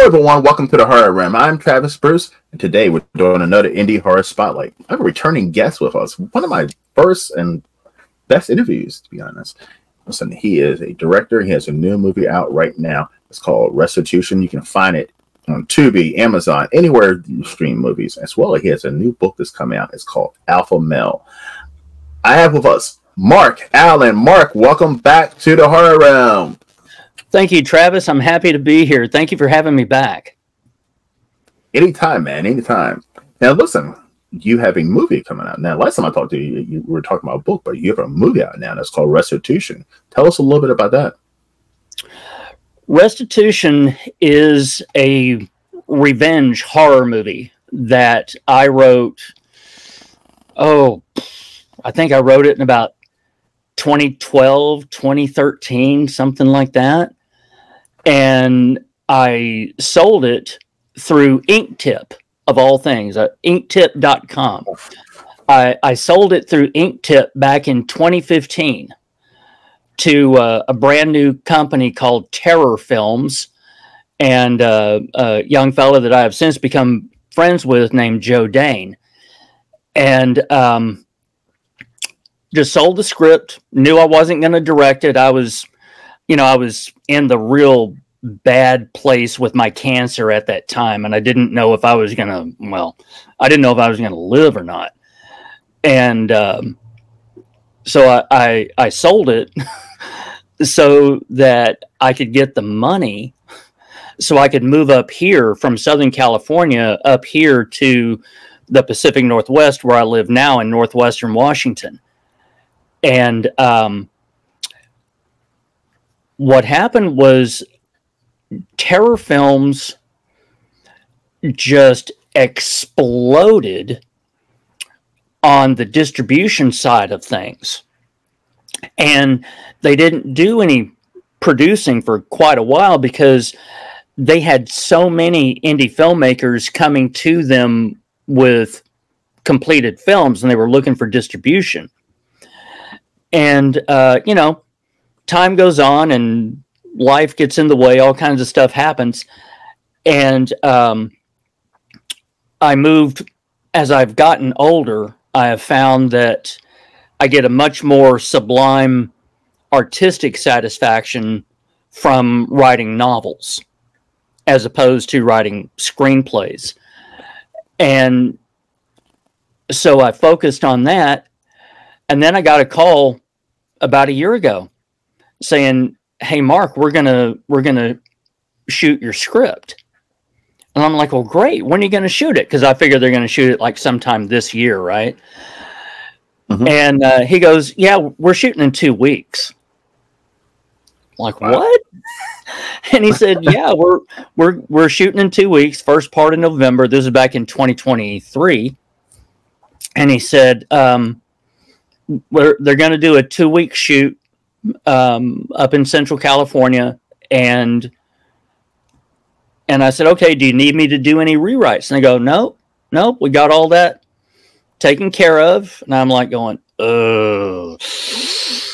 everyone, welcome to the Horror Room. I'm Travis Bruce, and today we're doing another indie horror spotlight. I have a returning guest with us, one of my first and best interviews, to be honest. Listen, he is a director. He has a new movie out right now. It's called Restitution. You can find it on Tubi, Amazon, anywhere you stream movies. As well, he has a new book that's coming out. It's called Alpha Male. I have with us Mark Allen. Mark, welcome back to the Horror Room. Thank you, Travis. I'm happy to be here. Thank you for having me back. Anytime, man. Anytime. Now, listen, you have a movie coming out. Now, last time I talked to you, you were talking about a book, but you have a movie out now that's called Restitution. Tell us a little bit about that. Restitution is a revenge horror movie that I wrote. I think I wrote it in about 2012, 2013, something like that. And I sold it through Inktip, of all things, inktip.com. I sold it through Inktip back in 2015 to a brand new company called Terror Films, and a young fellow that I have since become friends with named Joe Dane. And just sold the script, knew I wasn't going to direct it. I was in the real bad place with my cancer at that time, and I didn't know if I was going to, I didn't know if I was going to live or not. And so I sold it so that I could get the money so I could move up here from Southern California up here to the Pacific Northwest, where I live now in Northwestern Washington. And what happened was Terror Films just exploded on the distribution side of things. And they didn't do any producing for quite a while because they had so many indie filmmakers coming to them with completed films, and they were looking for distribution. And, time goes on and life gets in the way, all kinds of stuff happens. And I moved, as I've gotten older, I have found that I get a much more sublime artistic satisfaction from writing novels as opposed to writing screenplays. And so I focused on that. And then I got a call about a year ago saying, "Hey, Mark, we're gonna shoot your script." And I'm like, "Well, great. When are you going to shoot it?" Because I figure they're going to shoot it like sometime this year, right? Mm-hmm. And he goes, "Yeah, we're shooting in 2 weeks." I'm like, wow. What? And he said, "Yeah, we're shooting in 2 weeks. First part of November." This is back in 2023. And he said, they're going to do a 2-week shoot up in Central California. And I said, "Okay, do you need me to do any rewrites?" And they go, "Nope, we got all that taken care of." And I'm like going, "Oh,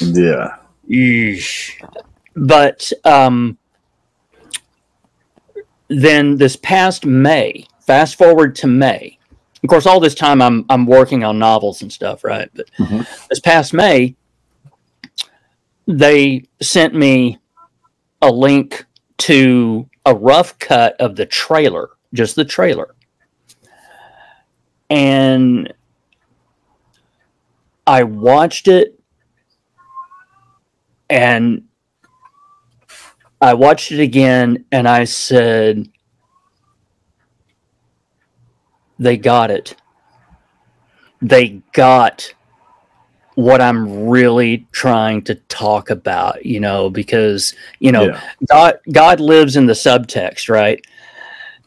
yeah." Eesh. But then this past May, fast forward to May. Of course, all this time I'm working on novels and stuff, right? But this past May, they sent me a link to a rough cut of the trailer, just the trailer. And I watched it, and I watched it again, and I said, they got it. They got what I'm really trying to talk about, because, God lives in the subtext, right?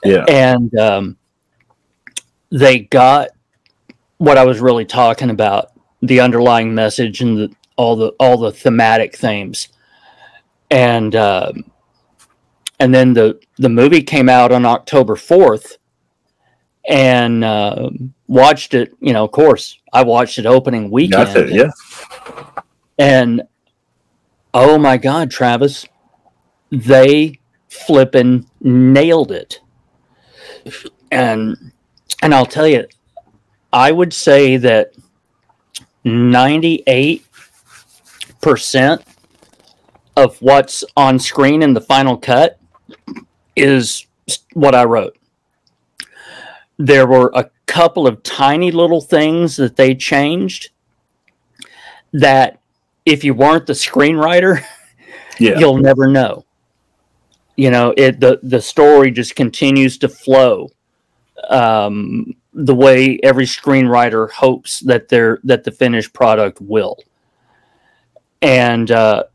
Yeah. And they got what I was really talking about, the underlying message and all the thematic themes. And then the movie came out on October 4th. And watched it, of course, I watched it opening weekend. That's it, yeah. And oh my God, Travis, they flippin' nailed it. And I'll tell you, I would say that 98% of what's on screen in the final cut is what I wrote. There were a couple of tiny little things that they changed that if you weren't the screenwriter, you'll never know. You know, the story just continues to flow the way every screenwriter hopes that the finished product will. And the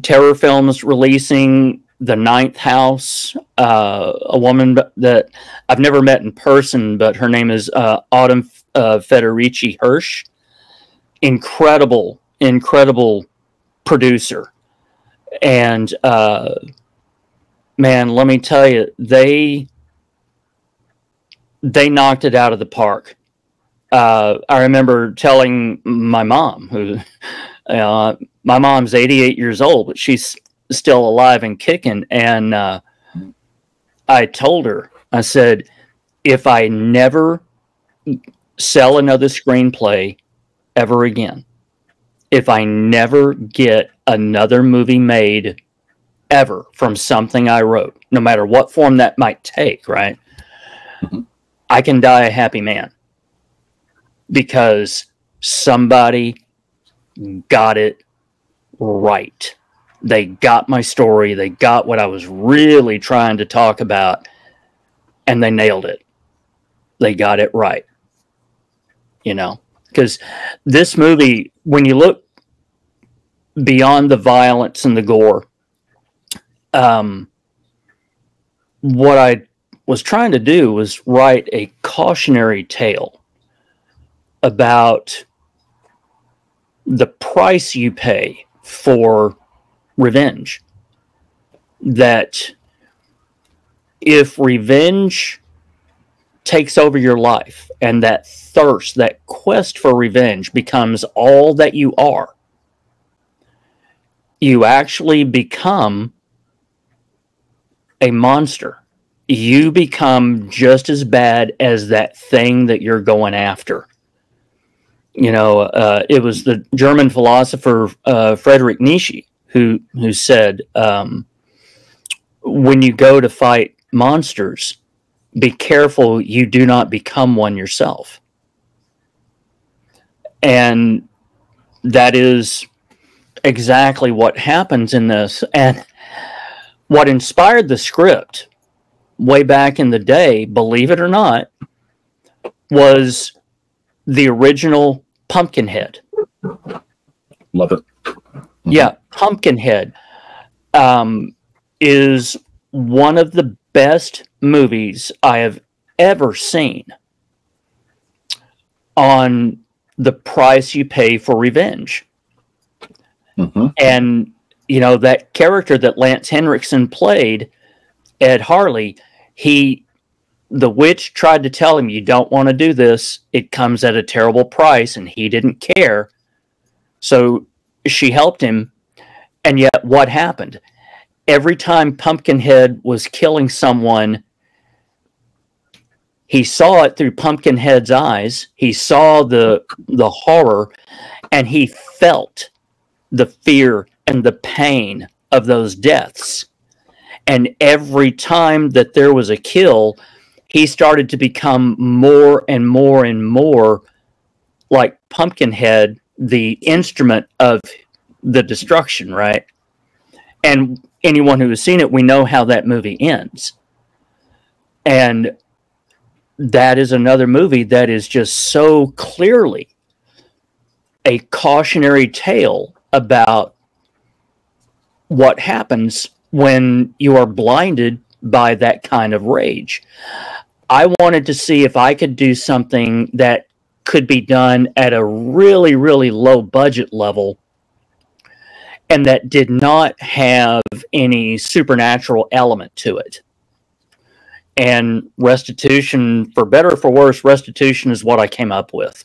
terror films releasing, The Ninth House, a woman that I've never met in person, but her name is Autumn Federici Hirsch. Incredible producer. And man, let me tell you, they knocked it out of the park. I remember telling my mom, who my mom's 88 years old, but she's still alive and kicking. And I told her, I said, if I never sell another screenplay ever again, if I never get another movie made ever from something I wrote, no matter what form that might take, right? Mm-hmm. I can die a happy man because somebody got it right. They got my story. They got what I was really trying to talk about, and they nailed it. They got it right. You know, because this movie, when you look beyond the violence and the gore, what I was trying to do was write a cautionary tale about the price you pay for revenge. That if revenge takes over your life and that thirst, that quest for revenge becomes all that you are, you actually become a monster. You become just as bad as that thing that you're going after. You know, it was the German philosopher Friedrich Nietzsche who said, when you go to fight monsters, be careful you do not become one yourself. And that is exactly what happens in this. And what inspired the script way back in the day, believe it or not, was the original Pumpkinhead. Love it. Mm-hmm. Yeah, Pumpkinhead is one of the best movies I have ever seen on the price you pay for revenge. Mm-hmm. And, you know, that character that Lance Henriksen played, Ed Harley, the witch tried to tell him, you don't want to do this. It comes at a terrible price, and he didn't care. So she helped him. And yet what happened? Every time Pumpkinhead was killing someone, he saw it through Pumpkinhead's eyes. He saw the horror, and he felt the fear and the pain of those deaths. And every time that there was a kill, he started to become more and more and more like Pumpkinhead, the instrument of the destruction, right? And anyone who has seen it, we know how that movie ends. And that is another movie that is just so clearly a cautionary tale about what happens when you are blinded by that kind of rage. I wanted to see if I could do something that could be done at a really, really low budget level and that did not have any supernatural element to it. And Restitution, for better or for worse, Restitution is what I came up with.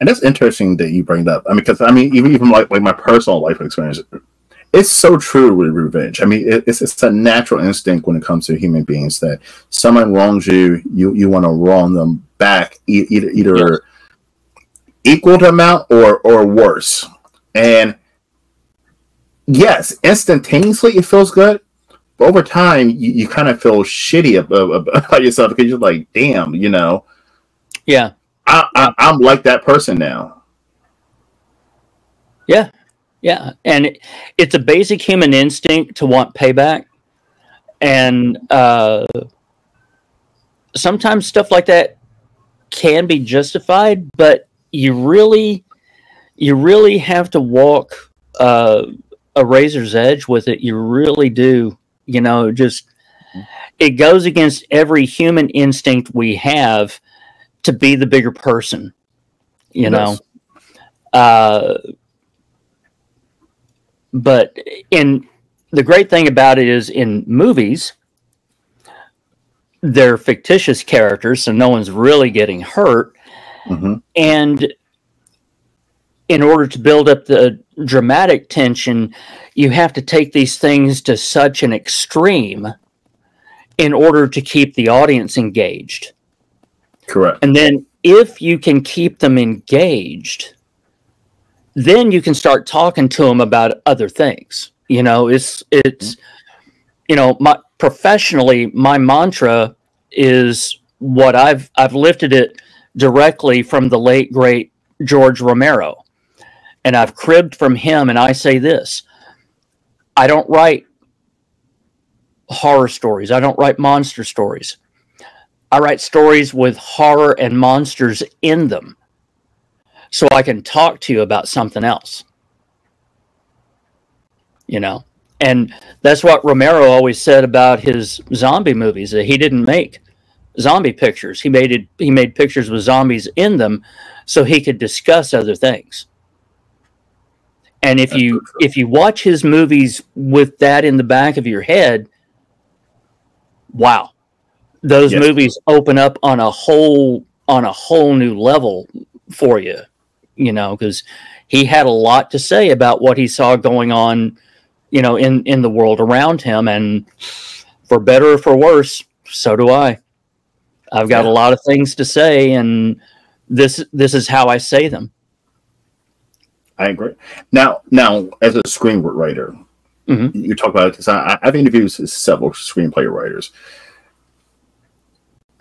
And that's interesting that you bring that up. I mean, because I mean, even like my personal life experience, it's so true with revenge. I mean, it's a natural instinct when it comes to human beings that someone wrongs you, you want to wrong them back, either equal to amount or worse. And yes, instantaneously it feels good, but over time you kind of feel shitty about yourself because you're like, damn, you know, yeah, I'm like that person now. Yeah, yeah, and it's a basic human instinct to want payback, and sometimes stuff like that can be justified, but you really have to walk a razor's edge with it. You really do. You know, just it goes against every human instinct we have to be the bigger person. You know, but the great thing about it is in movies, they're fictitious characters, so no one's really getting hurt. Mm-hmm. And in order to build up the dramatic tension, you have to take these things to such an extreme in order to keep the audience engaged. Correct. And then if you can keep them engaged, then you can start talking to them about other things. You know, it's you know, professionally, my mantra is what I've lifted it directly from the late great George Romero, and I've cribbed from him. And I say this: I don't write horror stories. I don't write monster stories. I write stories with horror and monsters in them, so I can talk to you about something else. You know, and that's what Romero always said about his zombie movies, that he didn't make zombie pictures. He made pictures with zombies in them so he could discuss other things. And if you watch his movies with that in the back of your head, wow, those movies open up on a whole new level for you, you know, because he had a lot to say about what he saw going on, you know, in the world around him. And for better or for worse, so do I. I've got a lot of things to say, and this is how I say them. I agree. Now, as a screenwriter, you talk about it, because I've interviewed several screenplay writers.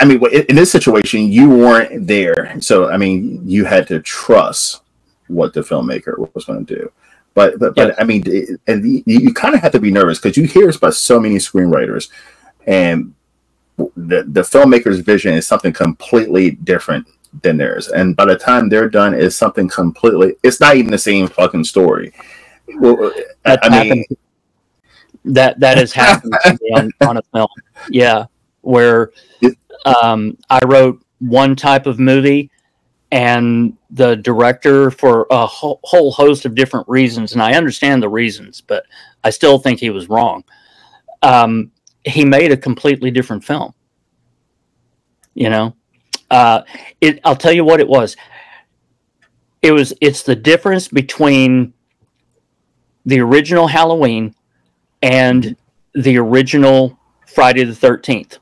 I mean, in this situation, you weren't there, so I mean, you had to trust what the filmmaker was going to do. But I mean, you kind of have to be nervous because you hear about so many screenwriters, and the filmmaker's vision is something completely different than theirs, and by the time they're done, it's something completely. It's not even the same fucking story. Well, that has happened to me on a film. Yeah, where I wrote one type of movie, and the director, for a whole host of different reasons, and I understand the reasons, but I still think he was wrong. He made a completely different film. You know, I'll tell you what it was. It's the difference between the original Halloween and the original Friday the 13th.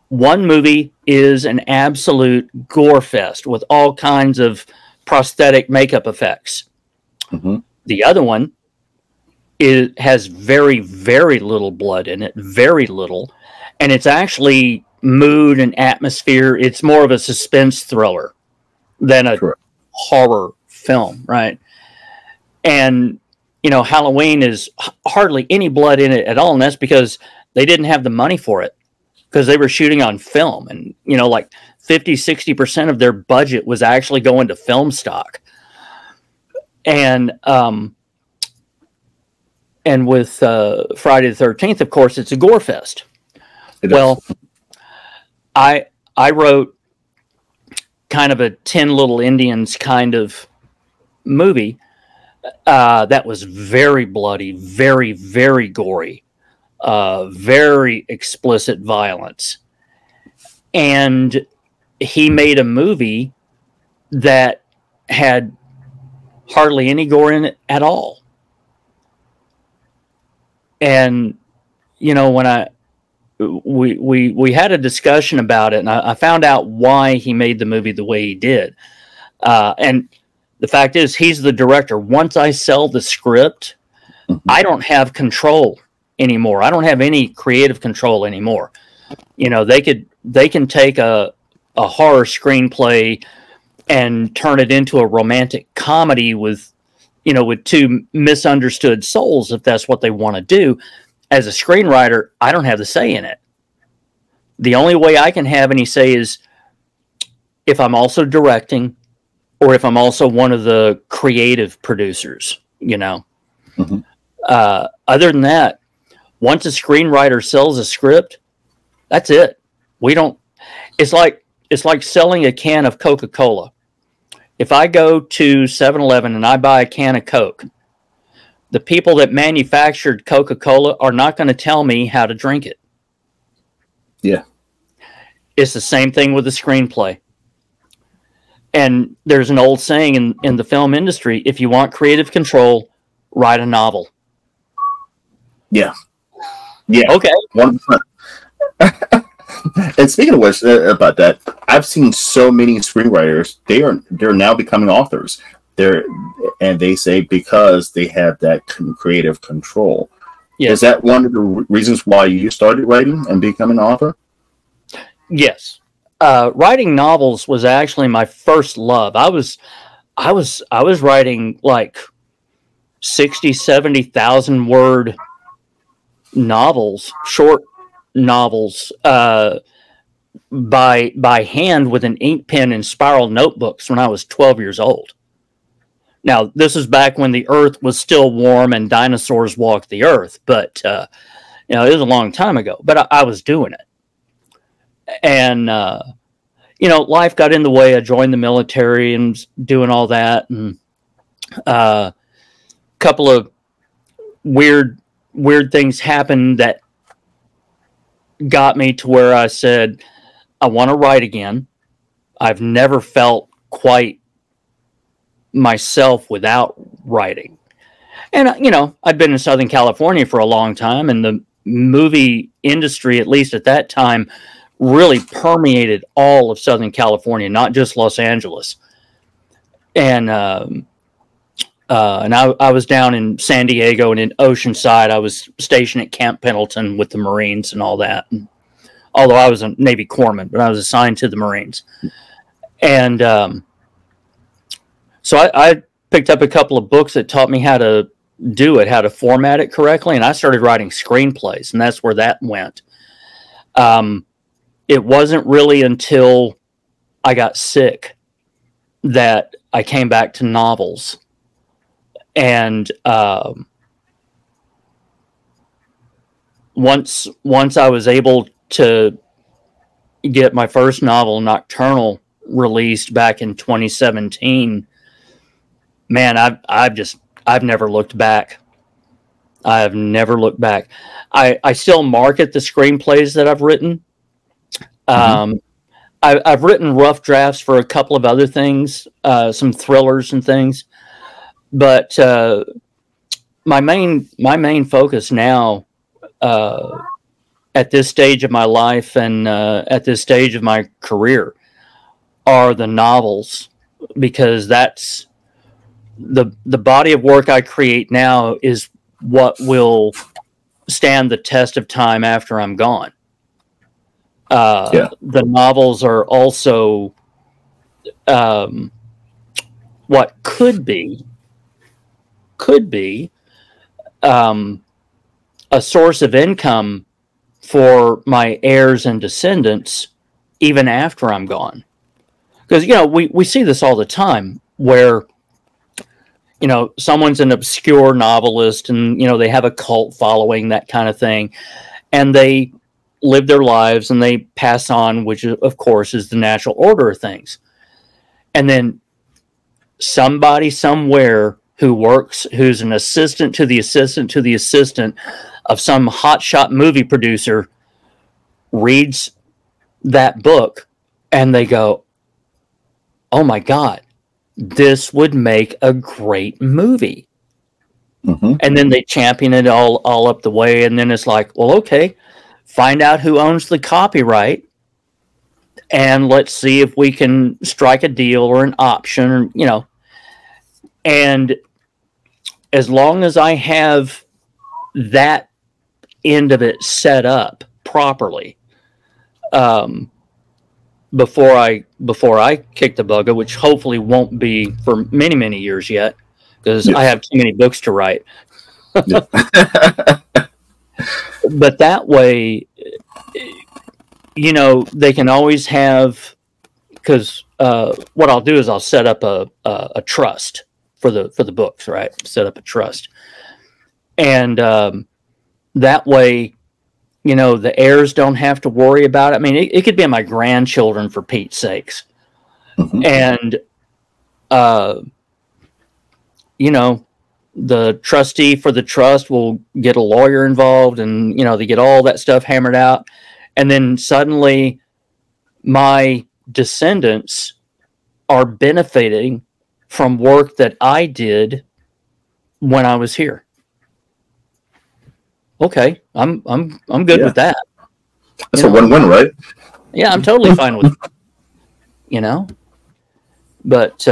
One movie is an absolute gore fest with all kinds of prosthetic makeup effects. The other one has very, very little blood in it, very little, and it's actually mood and atmosphere. It's more of a suspense thriller than a horror film, right? And you know, Halloween is hardly any blood in it at all, and that's because they didn't have the money for it, because they were shooting on film, and you know, like 50-60% of their budget was actually going to film stock. And with Friday the 13th, of course, it's a gore fest. Well, I wrote kind of a 10 Little Indians kind of movie that was very bloody, very, very gory, very explicit violence. And he made a movie that had hardly any gore in it at all. And you know, when we had a discussion about it, and I found out why he made the movie the way he did. And the fact is, he's the director. Once I sell the script, I don't have control anymore. I don't have any creative control anymore. You know, they can take a horror screenplay and turn it into a romantic comedy with, you know, with two misunderstood souls, if that's what they want to do. As a screenwriter, I don't have the say in it. The only way I can have any say is if I'm also directing, or if I'm also one of the creative producers, you know. Mm-hmm. Other than that, once a screenwriter sells a script, that's it. We don't. It's like selling a can of Coca-Cola. If I go to 7-Eleven and I buy a can of Coke, the people that manufactured Coca-Cola are not going to tell me how to drink it. Yeah. It's the same thing with the screenplay. And there's an old saying in the film industry, if you want creative control, write a novel. Yeah. Yeah. Okay. 100%. And speaking of which, about that, I've seen so many screenwriters. They're now becoming authors. And they say because they have that creative control. Yes. Is that one of the reasons why you started writing and becoming an author? Yes. Writing novels was actually my first love. I was writing like 60, 70,000 word novels, short novels, by hand with an ink pen and spiral notebooks when I was 12 years old. Now, this is back when the earth was still warm and dinosaurs walked the earth, but you know, it was a long time ago, but I was doing it. And, you know, life got in the way. I joined the military and doing all that. And a couple of weird things happened that got me to where I said, I want to write again. I've never felt quite myself without writing. And, you know, I'd been in Southern California for a long time, and the movie industry, at least at that time, really permeated all of Southern California, not just Los Angeles. And I was down in San Diego and in Oceanside. I was stationed at Camp Pendleton with the Marines and all that. And, although I was a Navy corpsman, but I was assigned to the Marines. And so I picked up a couple of books that taught me how to do it, how to format it correctly, and I started writing screenplays, and that's where that went. It wasn't really until I got sick that I came back to novels. And once I was able to get my first novel, Nocturnal, released back in 2017, man, I've never looked back. I have never looked back. I still market the screenplays that I've written. Mm-hmm. I've written rough drafts for a couple of other things, some thrillers and things. But my main focus now, at this stage of my life and at this stage of my career, are the novels, because that's the body of work I create now is what will stand the test of time after I'm gone. The novels are also what could be a source of income for my heirs and descendants even after I'm gone. Because, you know, we see this all the time where, you know, someone's an obscure novelist and, you know, they have a cult following, that kind of thing, and they live their lives and they pass on, which of course is the natural order of things. And then somebody somewhere who's an assistant to the assistant to the assistant of some hotshot movie producer reads that book and they go, oh my God, this would make a great movie. Mm-hmm. And then they champion it all up the way. And then it's like, well, okay, find out who owns the copyright. And let's see if we can strike a deal or an option, you know. And as long as I have that end of it set up properly, before I kick the bucket, which hopefully won't be for many, many years yet, because I have too many books to write. But that way, you know, they can always have, because what I'll do is I'll set up a trust for the books, right? Set up a trust, and that way, you know, the heirs don't have to worry about it. I mean, it could be my grandchildren, for Pete's sakes. Mm-hmm. And you know, the trustee for the trust will get a lawyer involved, and you know, they get all that stuff hammered out, and then suddenly my descendants are benefiting from work that I did when I was here. Okay, I'm good with that. That's a win-win, right? Yeah, I'm totally fine with it. You know, but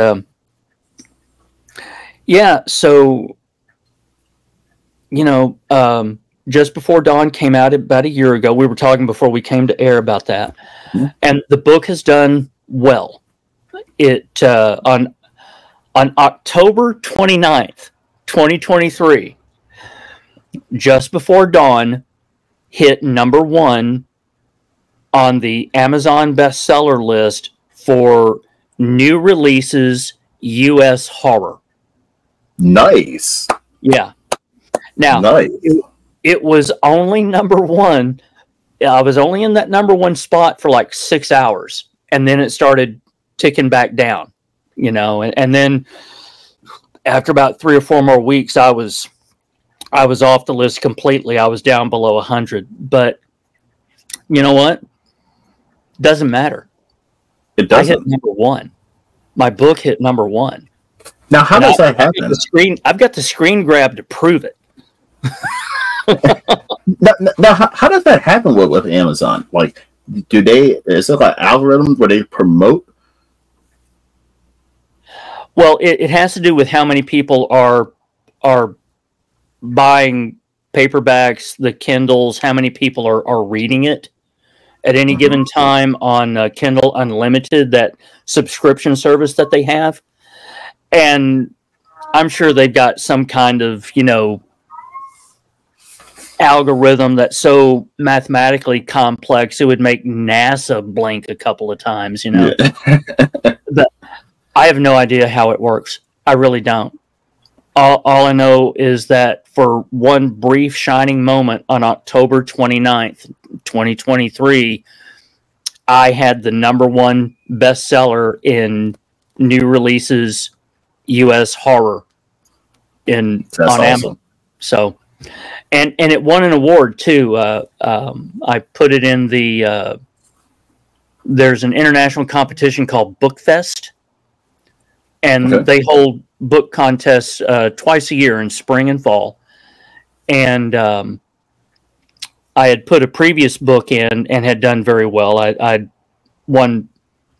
yeah. So, you know, Just Before Dawn came out about a year ago. We were talking before we came to air about that, and the book has done well. It on October 29th, 2023, Just Before Dawn hit #1 on the Amazon bestseller list for new releases U.S. horror. Nice. Yeah. Now, nice. It was only #1. I was only in that #1 spot for like 6 hours, and then it started ticking back down, you know, and then after about 3 or 4 more weeks, I was off the list completely. I was down below 100, but you know what? Doesn't matter. It doesn't. I hit #1. My book hit #1. Now, how does that happen? I've got the screen grab to prove it. Now, how does that happen with Amazon? Like, is it like algorithms where they promote? Well, it has to do with how many people are buying paperbacks, the Kindles, how many people are reading it at any given time on Kindle Unlimited, that subscription service that they have. And I'm sure they've got some kind of, you know, algorithm that's so mathematically complex it would make NASA blink a couple of times, you know. But I have no idea how it works. I really don't. All I know is that for one brief shining moment on October 29th, 2023, I had the #1 bestseller in new releases U.S. horror on awesome. Amazon. So, and it won an award too. I put it in the there's an international competition called Bookfest, and they hold book contests twice a year in spring and fall. And I had put a previous book in and had done very well. I'd won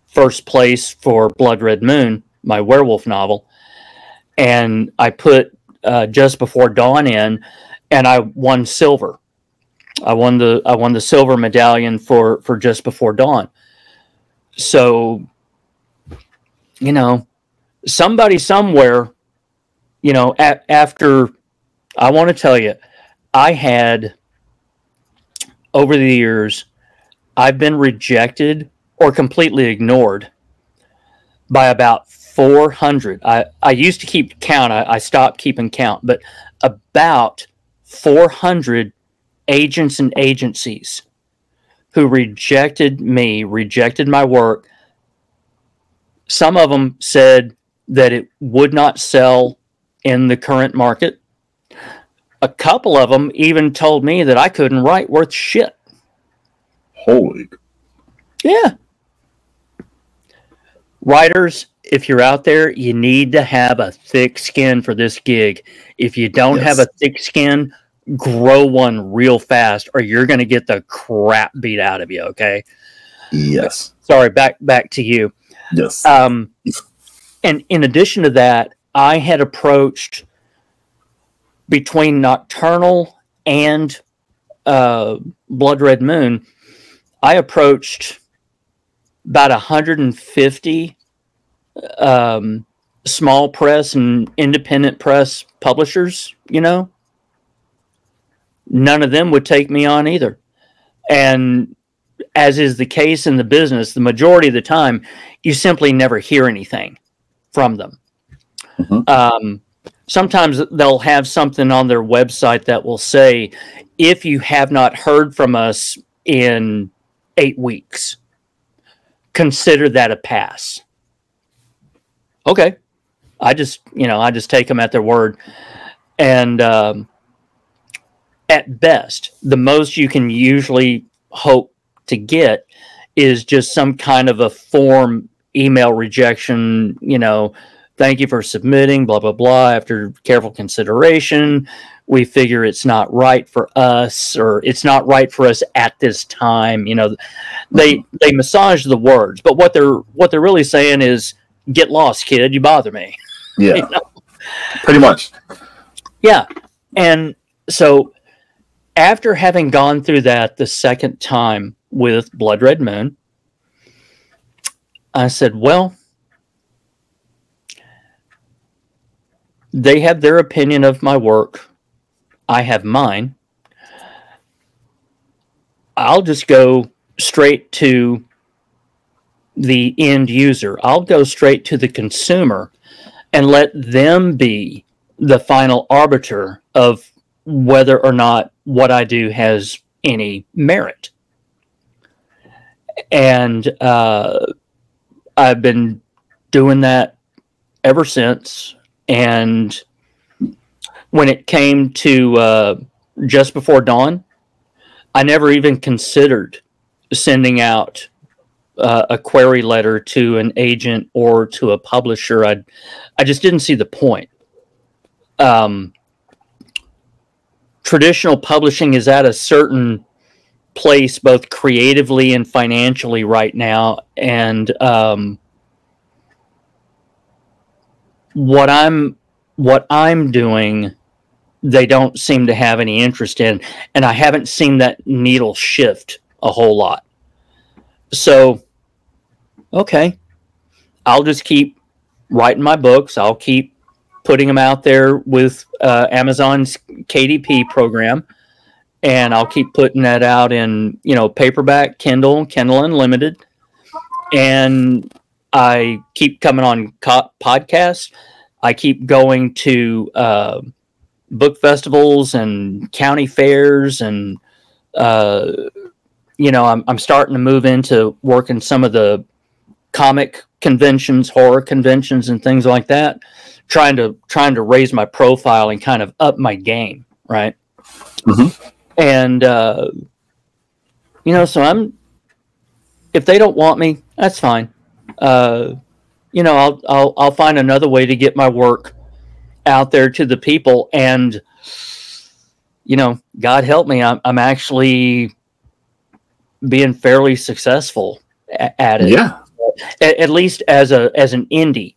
first place for Blood Red Moon, my werewolf novel, and I put Just Before Dawn in, and I won silver. I won the silver medallion for Just Before Dawn. So, you know, somebody somewhere, you know, after, I want to tell you, I had, over the years, I've been rejected or completely ignored by about 400. I used to keep count. I stopped keeping count, but about 400 agents and agencies who rejected me, rejected my work. Some of them said that it would not sell in the current market. A couple of them even told me that I couldn't write worth shit. Holy. Yeah. Writers, if you're out there, you need to have a thick skin for this gig. If you don't have a thick skin, grow one real fast, or you're going to get the crap beat out of you. Okay. Yes. Sorry. Back to you. Yes. And in addition to that, I had approached between Nocturnal and Blood Red Moon. I approached about 150 small press and independent press publishers, you know. None of them would take me on either. And as is the case in the business, the majority of the time, you simply never hear anything from them. Mm-hmm. Sometimes they'll have something on their website that will say, if you have not heard from us in 8 weeks, consider that a pass. Okay. I just take them at their word. And at best, the most you can usually hope to get is just some kind of a form email rejection, thank you for submitting, blah, blah, blah. After careful consideration, we figure it's not right for us, or it's not right for us at this time. They massage the words, but what they're really saying is, get lost, kid. You bother me. Yeah. Pretty much. Yeah. And so after having gone through that the second time with Blood Red Moon, I said, well, they have their opinion of my work. I have mine. I'll just go straight to the end user. I'll go straight to the consumer and let them be the final arbiter of whether or not what I do has any merit. And I've been doing that ever since. And when it came to Just Before Dawn, I never even considered sending out a query letter to an agent or to a publisher. I just didn't see the point. Traditional publishing is at a certain place, both creatively and financially right now. And what I'm doing, they don't seem to have any interest in, and I haven't seen that needle shift a whole lot. So, okay, I'll just keep writing my books. I'll keep putting them out there with Amazon's KDP program, and I'll keep putting that out in, paperback, Kindle Unlimited, and I keep coming on podcasts. I keep going to book festivals and county fairs, and I'm starting to move into working some of the comic conventions, horror conventions, and things like that. Trying to raise my profile and kind of up my game, right? Mm-hmm. And so if they don't want me, that's fine. I'll find another way to get my work out there to the people, and God help me, I'm actually being fairly successful at it. Yeah, at least as an indie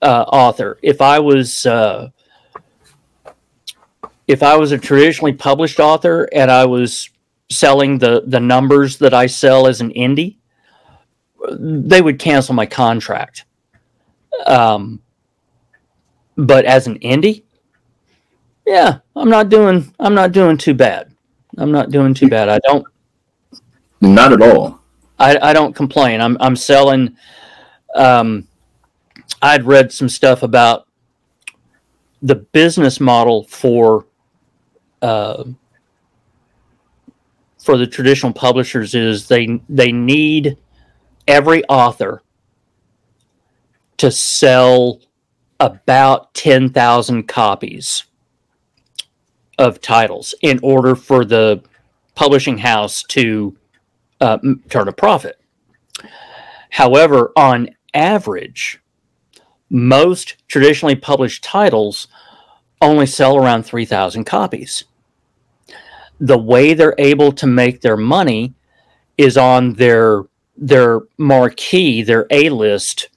author. If I was a traditionally published author and I was selling the numbers that I sell as an indie, they would cancel my contract. But as an indie, yeah, I'm not doing too bad. I don't. Not at all. I don't complain. I'm selling. I'd read some stuff about the business model for the traditional publishers is they need every author to sell about 10,000 copies of titles in order for the publishing house to turn a profit. However, on average, Most traditionally published titles only sell around 3,000 copies. The way they're able to make their money is on their marquee, their A-list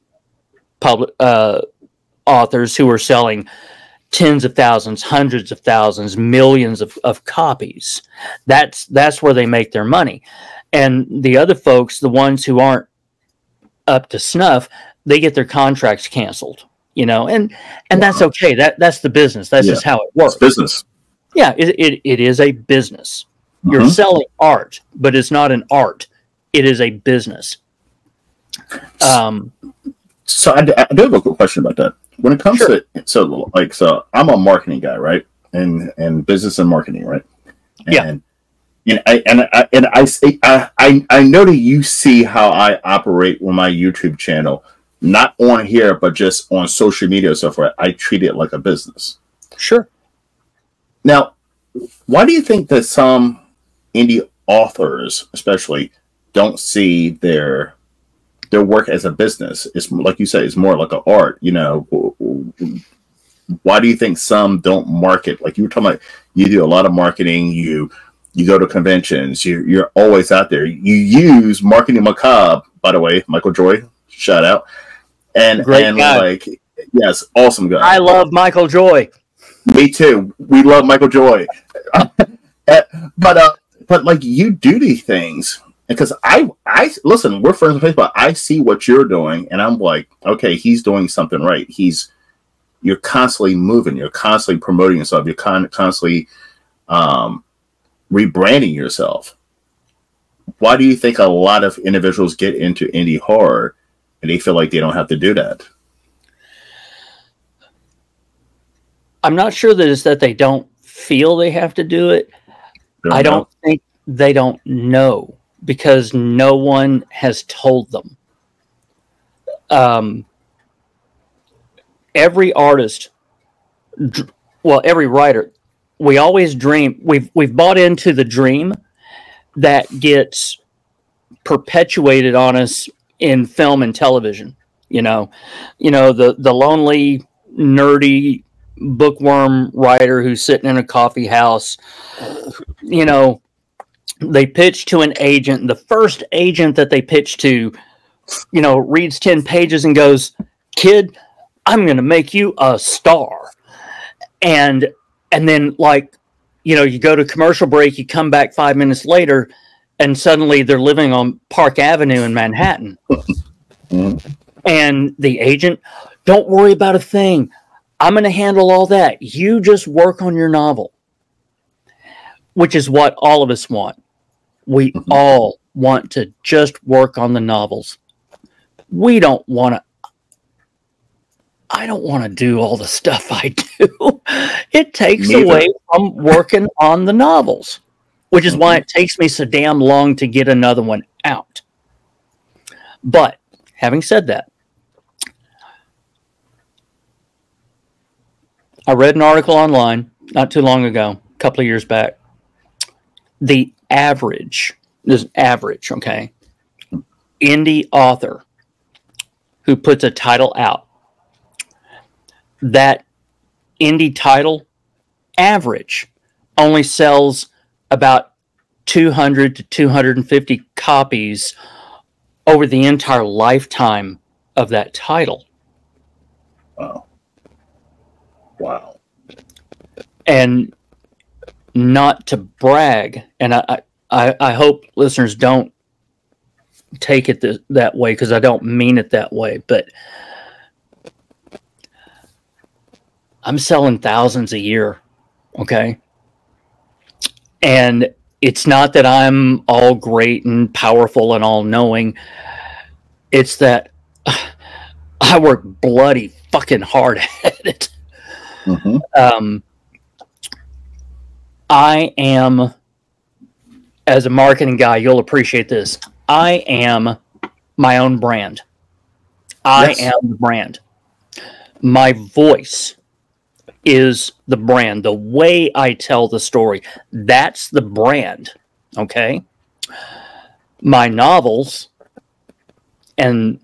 authors who are selling tens of thousands, hundreds of thousands, millions of copies. That's where they make their money. And the other folks, the ones who aren't up to snuff, they get their contracts canceled, and that's okay. That's the business. That's just how it works. It's business. Yeah, it is a business. You're selling art, but it's not an art. It is a business. So I do have a quick question about that. When it comes to so I'm a marketing guy, right? And business and marketing, right? And I know that you see how I operate with my YouTube channel, not on here, but just on social media and stuff. Right? I treat it like a business. Sure. Now, why do you think that some indie authors, especially, don't see their work as a business? It's like you say, it's more like an art. Why do you think some don't market? Like you were talking about, you do a lot of marketing. You go to conventions. You're always out there. You use Marketing Macabre, by the way, Michael Joy, shout out, and guy. Yes, awesome guy. I love Michael Joy. Me too. We love Michael Joy. But like you do these things because I listen. We're friends on Facebook. I see what you're doing, and I'm like, okay, he's doing something right. You're constantly moving. You're constantly promoting yourself. You're constantly rebranding yourself. Why do you think a lot of individuals get into indie horror and they feel like they don't have to do that? I'm not sure that it's that they don't feel they have to do it. I don't think they don't know because no one has told them. Every artist, every writer, we always dream. We've bought into the dream that gets perpetuated on us in film and television. The lonely, nerdy bookworm writer who's sitting in a coffee house. They pitch to an agent. And the first agent that they pitch to, reads 10 pages and goes, "Kid, I'm going to make you a star." And then you go to commercial break, you come back 5 minutes later, and suddenly they're living on Park Avenue in Manhattan. And the agent, "Don't worry about a thing. I'm going to handle all that. You just work on your novel." Which is what all of us want. We all want to just work on the novels. We don't want to. I don't want to do all the stuff I do. It takes away from working on the novels, which is why it takes me so damn long to get another one out. But having said that, I read an article online not too long ago, a couple of years back. The average, okay, indie author who puts a title out, that indie title average only sells about 200 to 250 copies over the entire lifetime of that title. Wow. And not to brag, and I hope listeners don't take it that way because I don't mean it that way, but I'm selling thousands a year, okay? And it's not that I'm all great and powerful and all-knowing. It's that I work bloody fucking hard at it. I am, as a marketing guy, you'll appreciate this. I am my own brand. I am the brand. My voice is the brand. The way I tell the story, that's the brand. Okay? My novels and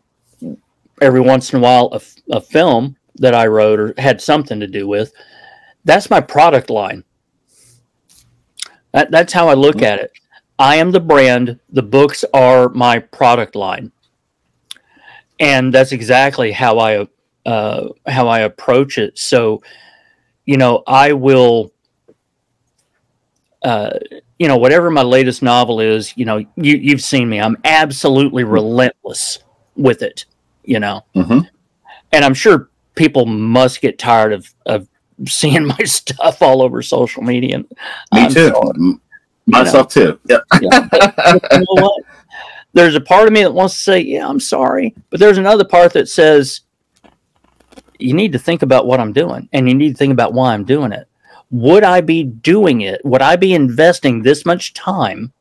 every once in a while a film that I wrote or had something to do with. That's my product line. That's how I look at it. I am the brand. The books are my product line, and that's exactly how I approach it. So, I will, whatever my latest novel is, you've seen me. I'm absolutely relentless with it. And I'm sure people must get tired of seeing my stuff all over social media. Me too. Myself too. Yeah. But you know what? There's a part of me that wants to say, yeah, I'm sorry. But there's another part that says, you need to think about what I'm doing, and you need to think about why I'm doing it. Would I be doing it? Would I be investing this much time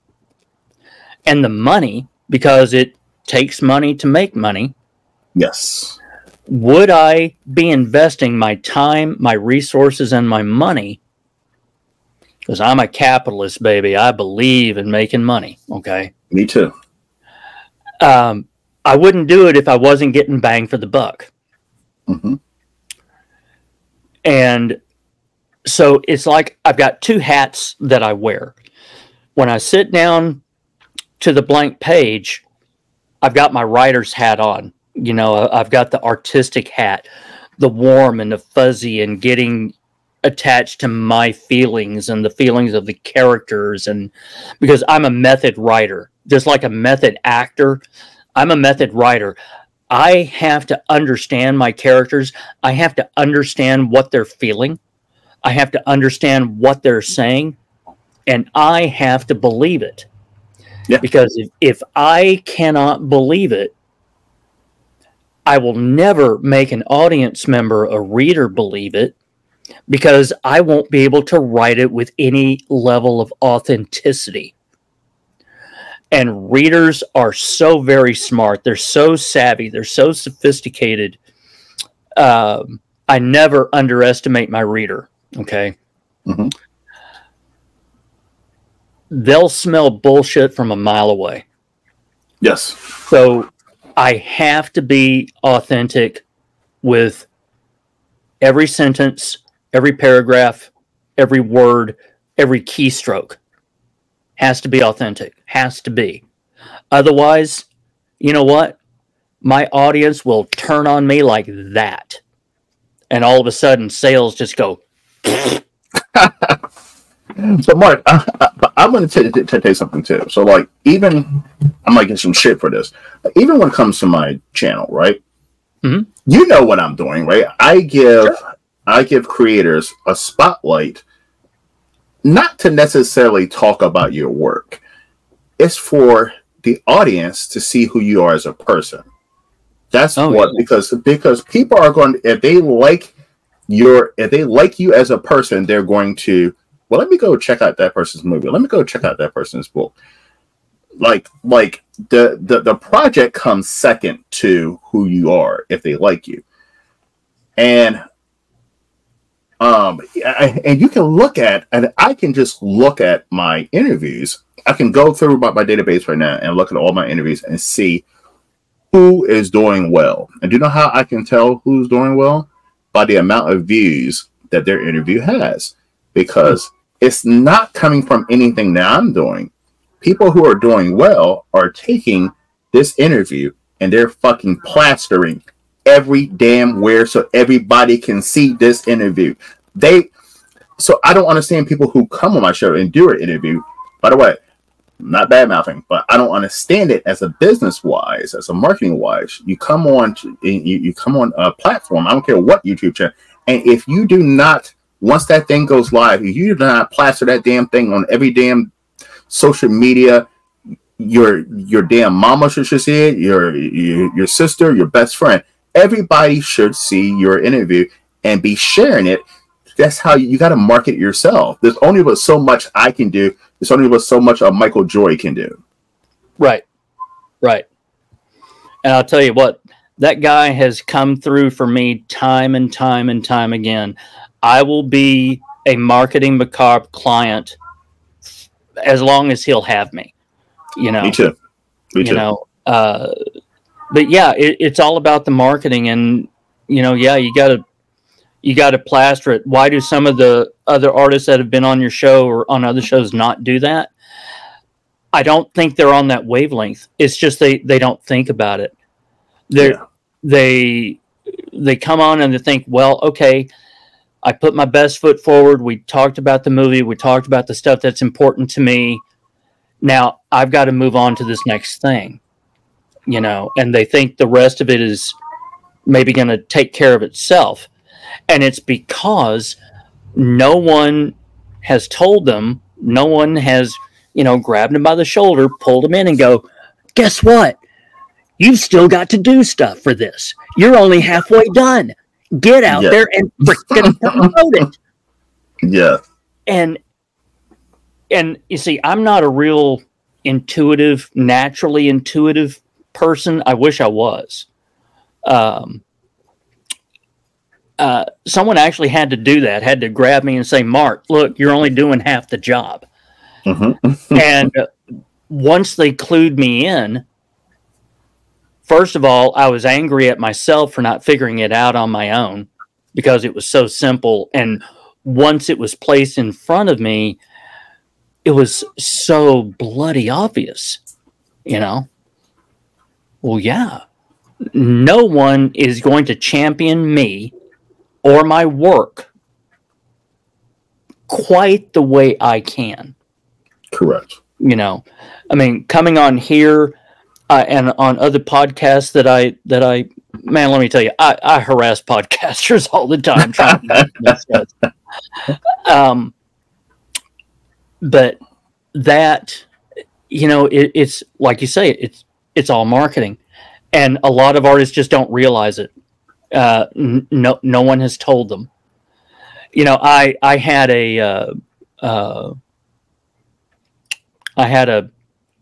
and the money, because it takes money to make money? Yes. Would I be investing my time, my resources, and my money? Because I'm a capitalist, baby. I believe in making money. Okay. Me too. I wouldn't do it if I wasn't getting bang for the buck. And so it's like I've got two hats that I wear. When I sit down to the blank page, I've got my writer's hat on. I've got the artistic hat, the warm and the fuzzy, and getting attached to my feelings and the feelings of the characters. And because I'm a method writer, just like a method actor, I'm a method writer. I have to understand my characters. I have to understand what they're feeling. I have to understand what they're saying, and I have to believe it. Yeah. Because if I cannot believe it, I will never make an audience member, a reader, believe it, because I won't be able to write it with any level of authenticity. And readers are so very smart. They're so savvy. They're so sophisticated. I never underestimate my reader. Okay. They'll smell bullshit from a mile away. Yes. So I have to be authentic with every sentence, every paragraph, every word, every keystroke. Has to be authentic. Has to be. Otherwise, you know what? My audience will turn on me like that. And all of a sudden, sales just go. So, Mark, I'm going to tell you something, too. So, like, even, I might get some shit for this. Even when it comes to my channel, right? You know what I'm doing, right? I give creators a spotlight, not to necessarily talk about your work. It's for the audience to see who you are as a person. That's because people are going to, if they like you as a person, they're going to, well, let me go check out that person's movie. Let me go check out that person's book. Like the project comes second to who you are if they like you. And you can look at, and I can just look at my interviews. I can go through my database right now and look at all my interviews and see who is doing well. And do you know how I can tell who's doing well? By the amount of views that their interview has. Because it's not coming from anything that I'm doing. People who are doing well are taking this interview and they're fucking plastering every damn where so everybody can see this interview. So I don't understand people who come on my show and do an interview. By the way, not bad mouthing, but I don't understand it as a business wise, as a marketing wise. You come on you come on a platform. I don't care what YouTube channel, and if you do not, once that thing goes live, if you do not plaster that damn thing on every damn social media, your damn mama should see it, your sister, your best friend, everybody should see your interview and be sharing it. That's how you got to market yourself. There's only but so much I can do. There's only but so much Michael Joy can do. Right. And I'll tell you what, that guy has come through for me time and time and time again. I will be a Marketing Macabre client as long as he'll have me. Me too. but yeah, it's all about the marketing, and yeah, you gotta plaster it. Why do some of the other artists that have been on your show or on other shows not do that? I don't think they're on that wavelength. It's just they don't think about it. They come on and they think, well, okay, I put my best foot forward. We talked about the movie. We talked about the stuff that's important to me. Now I've got to move on to this next thing, and they think the rest of it is maybe going to take care of itself. And it's because no one has told them, no one has, grabbed them by the shoulder, pulled them in and go, guess what? You've still got to do stuff for this. You're only halfway done. Get out there and freaking promote it. Yeah. And you see, I'm not a real naturally intuitive person. I wish I was. Someone actually had to do that, had to grab me and say, Mark, look, you're only doing half the job. Mm-hmm. And once they clued me in, first of all, I was angry at myself for not figuring it out on my own because it was so simple. And once it was placed in front of me, it was so bloody obvious, Well, yeah, no one is going to champion me or my work quite the way I can. Correct. I mean, coming on here and on other podcasts that I, man, let me tell you, I harass podcasters all the time trying to make stuff. But that, it's like you say, it's all marketing, and a lot of artists just don't realize it. No one has told them. I had a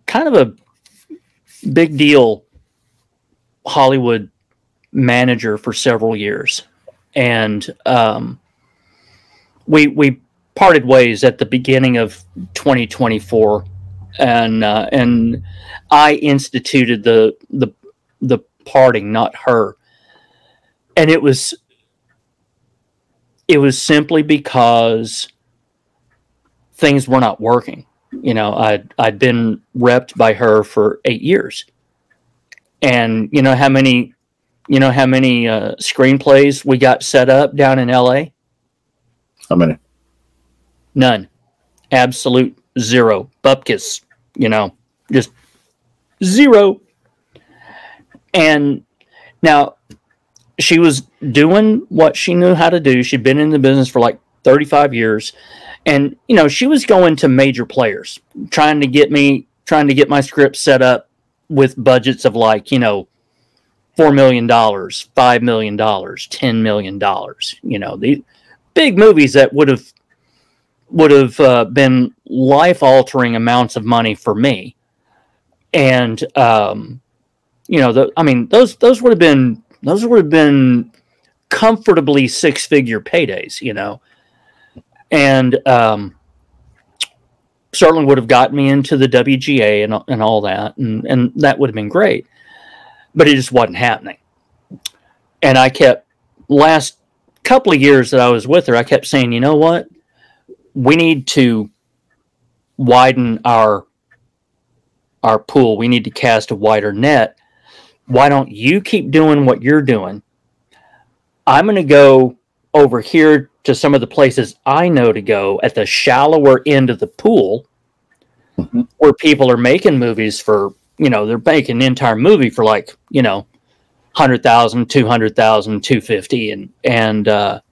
kind of a big deal Hollywood manager for several years, and we parted ways at the beginning of 2024, and I instituted the parting, not her. And it was simply because things were not working. I'd been repped by her for 8 years, and how many screenplays we got set up down in LA? How many? None. Absolute zero. Bupkis. Just zero. And now she was doing what she knew how to do. She'd been in the business for like 35 years. And, she was going to major players, trying to get my script set up with budgets of like, $4 million, $5 million, $10 million, the big movies that would have been life-altering amounts of money for me. And, those would have been comfortably six-figure paydays, and certainly would have gotten me into the WGA and all that, and that would have been great, but it just wasn't happening. And I kept, last couple of years that I was with her, I kept saying, you know what, we need to widen our pool. We need to cast a wider net. Why don't you keep doing what you're doing? I'm going to go over here to some of the places I know to go at the shallower end of the pool, mm-hmm. where people are making movies for, they're making an entire movie for like, 100,000, 200,000, 250. And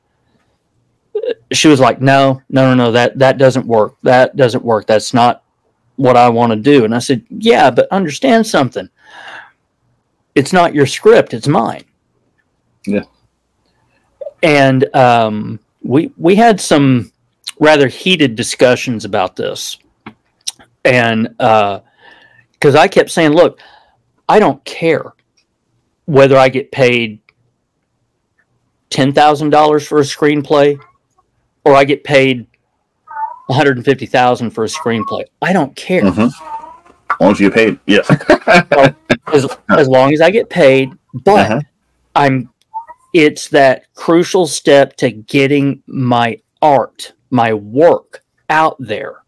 she was like, no, that doesn't work. That doesn't work. That's not what I want to do. And I said, yeah, but understand something. It's not your script. It's mine. Yeah. And we had some rather heated discussions about this. And because I kept saying, look, I don't care whether I get paid $10,000 for a screenplay or I get paid $150,000 for a screenplay. I don't care. Mm-hmm. As long as you get paid, yeah. Well, as long as I get paid, but it's that crucial step to getting my art, my work out there.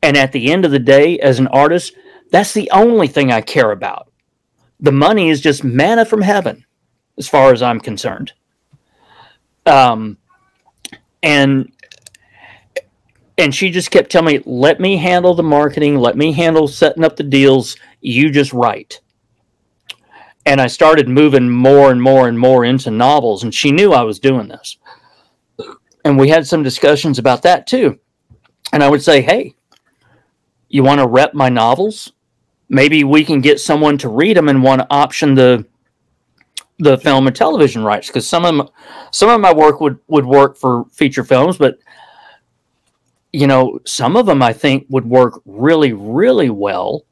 And at the end of the day, as an artist, that's the only thing I care about. The money is just manna from heaven, as far as I'm concerned. And she just kept telling me, let me handle the marketing, let me handle setting up the deals, you just write. And I started moving more and more and more into novels, and she knew I was doing this. And we had some discussions about that too. And I would say, hey, you want to rep my novels? Maybe we can get someone to read them and want to option the film and television rights, because some of my work would work for feature films, but you know, some of them I think would work really, really well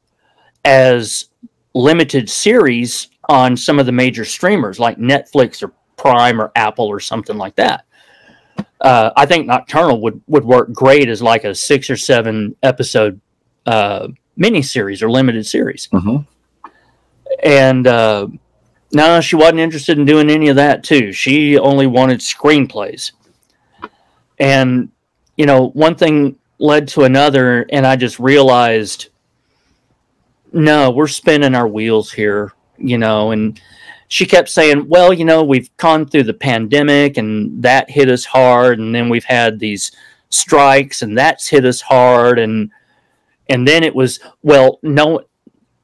as limited series on some of the major streamers like Netflix or Prime or Apple or something like that. I think Nocturnal would work great as like a 6 or 7 episode miniseries or limited series. And no, she wasn't interested in doing any of that too. She only wanted screenplays. And, you know, one thing led to another, and I just realized, no, we're spinning our wheels here, you know. And she kept saying, well, you know, we've gone through the pandemic and that hit us hard. And then we've had these strikes and that's hit us hard. And then it was, well, no,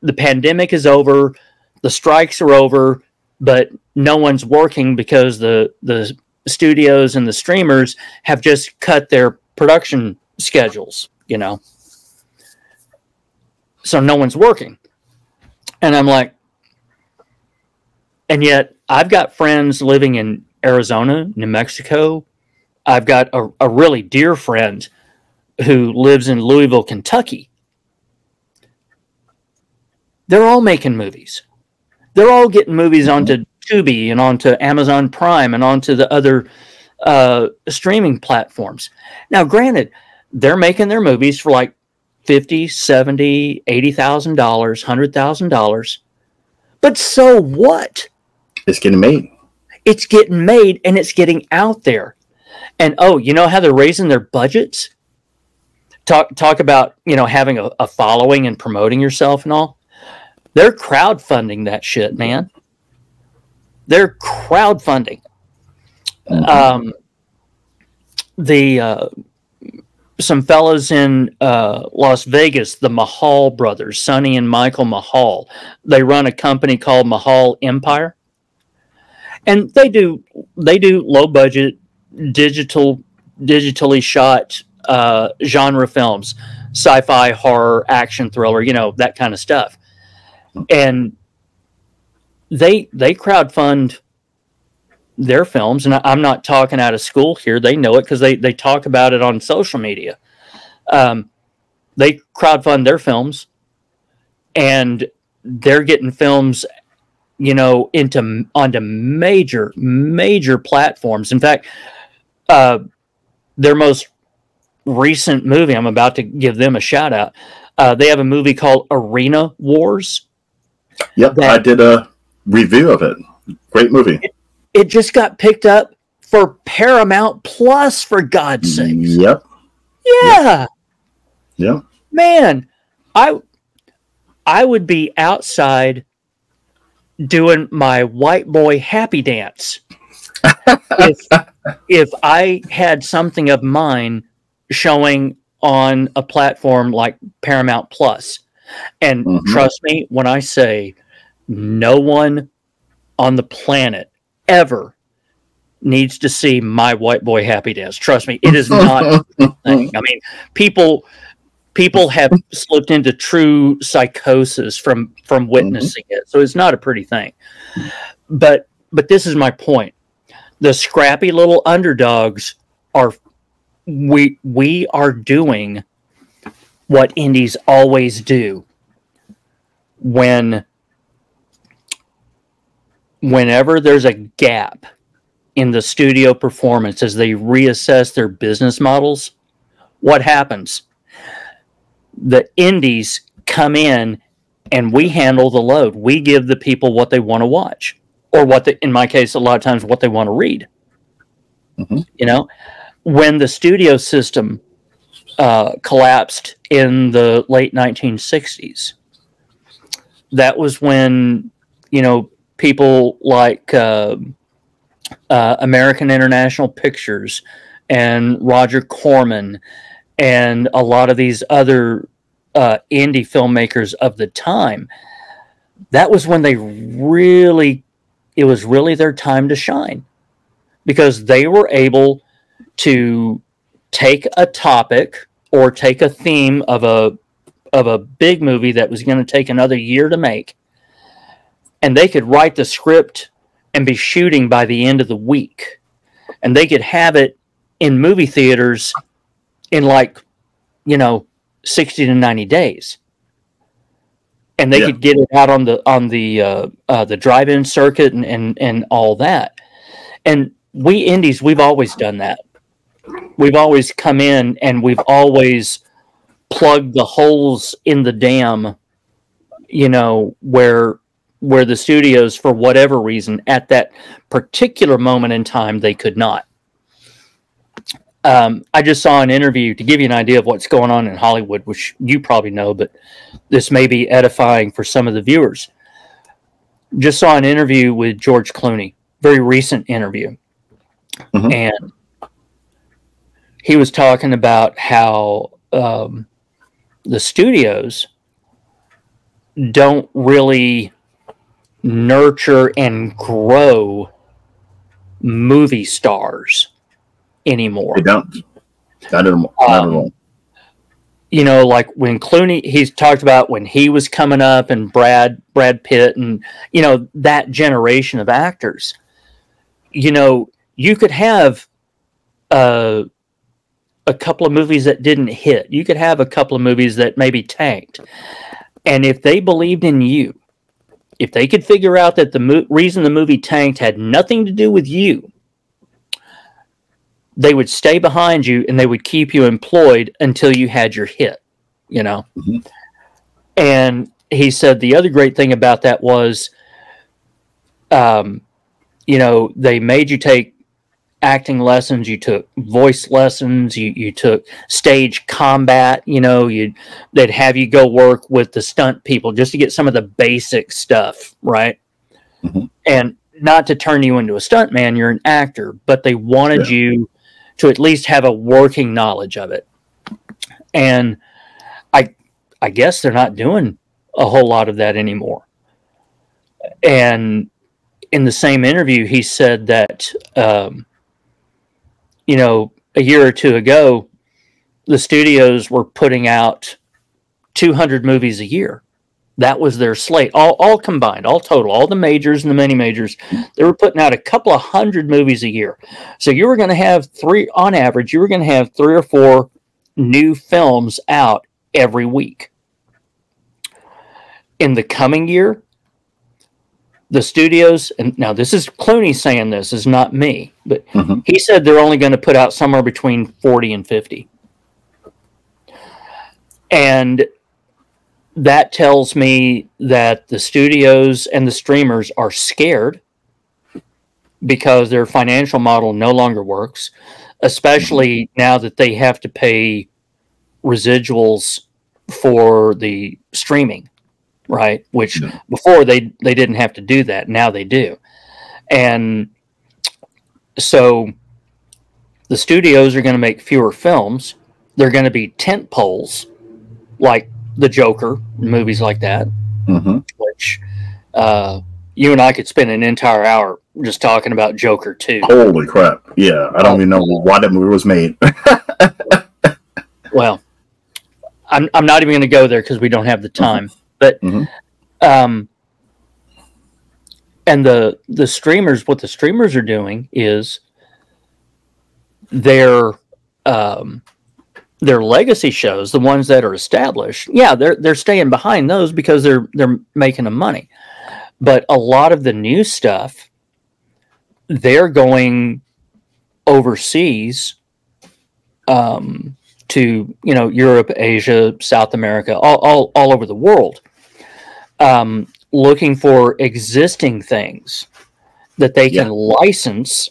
the pandemic is over. The strikes are over, but no one's working because the studios and the streamers have just cut their production schedules, you know. So no one's working. And I'm like, and yet I've got friends living in Arizona, New Mexico. I've got a really dear friend who lives in Louisville, Kentucky. They're all making movies. They're all getting movies onto Tubi and onto Amazon Prime and onto the other streaming platforms. Now, granted, they're making their movies for like $50,000, $70,000, $80,000, $100,000. But so what? It's getting made. It's getting made and it's getting out there. And oh, you know how they're raising their budgets? Talk about, you know, having a following and promoting yourself and all. They're crowdfunding that shit, man. They're crowdfunding. Some fellas in Las Vegas, the Mahal brothers, Sonny and Michael Mahal, they run a company called Mahal Empire, and they do low budget, digitally shot genre films, sci-fi, horror, action, thriller, you know, that kind of stuff. And they crowdfund their films, and I'm not talking out of school here. They know it because they talk about it on social media. They crowdfund their films, and they're getting films, you know, onto major platforms. In fact, their most recent movie, I'm about to give them a shout out. They have a movie called Arena Wars. Yep, I did a review of it. Great movie. It just got picked up for Paramount Plus, for God's sake. Yep. Yeah. Yep. Man, I would be outside doing my white boy happy dance if I had something of mine showing on a platform like Paramount Plus. And trust me when I say no one on the planet ever needs to see my white boy happy dance. Trust me, it is not a thing. I mean, people have slipped into true psychosis from witnessing it. So it's not a pretty thing. But this is my point. The scrappy little underdogs are we are doing what indies always do whenever there's a gap in the studio performance as they reassess their business models. What happens? The indies come in and we handle the load. We give the people what they want to watch, or what they, in my case, a lot of times what they want to read. You know, when the studio system collapsed in the late 1960s, that was when, you know, people like American International Pictures and Roger Corman and a lot of these other indie filmmakers of the time, that was when they really, it was really their time to shine, because they were able to take a topic or take a theme of a big movie that was going to take another year to make, and they could write the script and be shooting by the end of the week, and they could have it in movie theaters in, like, you know, 60 to 90 days, and they could get it out on the drive-in circuit and all that. And we indies, we've always done that. We've always come in and we've always plugged the holes in the dam, you know, where the studios, for whatever reason, at that particular moment in time, they could not. I just saw an interview to give you an idea of what's going on in Hollywood, which you probably know, but this may be edifying for some of the viewers. Just saw an interview with George Clooney, very recent interview. And he was talking about how the studios don't really nurture and grow movie stars anymore. They don't. Not at all. You know, like when Clooney, he's talked about when he was coming up, and Brad Pitt, and, you know, that generation of actors. You know, you could have a couple of movies that didn't hit. You could have a couple of movies that maybe tanked. And if they believed in you, if they could figure out that the reason the movie tanked had nothing to do with you, they would stay behind you and they would keep you employed until you had your hit, you know? And he said the other great thing about that was, you know, they made you take acting lessons, you took voice lessons, you took stage combat, you know, they'd have you go work with the stunt people just to get some of the basic stuff, right? And not to turn you into a stunt man, you're an actor, but they wanted you to at least have a working knowledge of it. And I guess they're not doing a whole lot of that anymore. And in the same interview, he said that, you know, a year or two ago, the studios were putting out 200 movies a year. That was their slate, all combined, all total, all the majors and the mini majors. They were putting out a couple of hundred movies a year. So you were going to have on average, you were going to have 3 or 4 new films out every week. In the coming year, the studios, and now this is Clooney saying this, is not me, but he said they're only going to put out somewhere between 40 and 50. And that tells me that the studios and the streamers are scared because their financial model no longer works, especially now that they have to pay residuals for the streaming, right? Which before they didn't have to do that. Now they do. And so the studios are going to make fewer films. They're going to be tent poles, like The Joker, movies like that, which you and I could spend an entire hour just talking about Joker 2. Holy crap. Yeah, I don't even know why that movie was made. Well, I'm not even going to go there because we don't have the time. But and the streamers, what the streamers are doing is their legacy shows, the ones that are established, they're staying behind those because they're making them money. But a lot of the new stuff, they're going overseas, to, you know, Europe, Asia, South America, all over the world. looking for existing things that they can license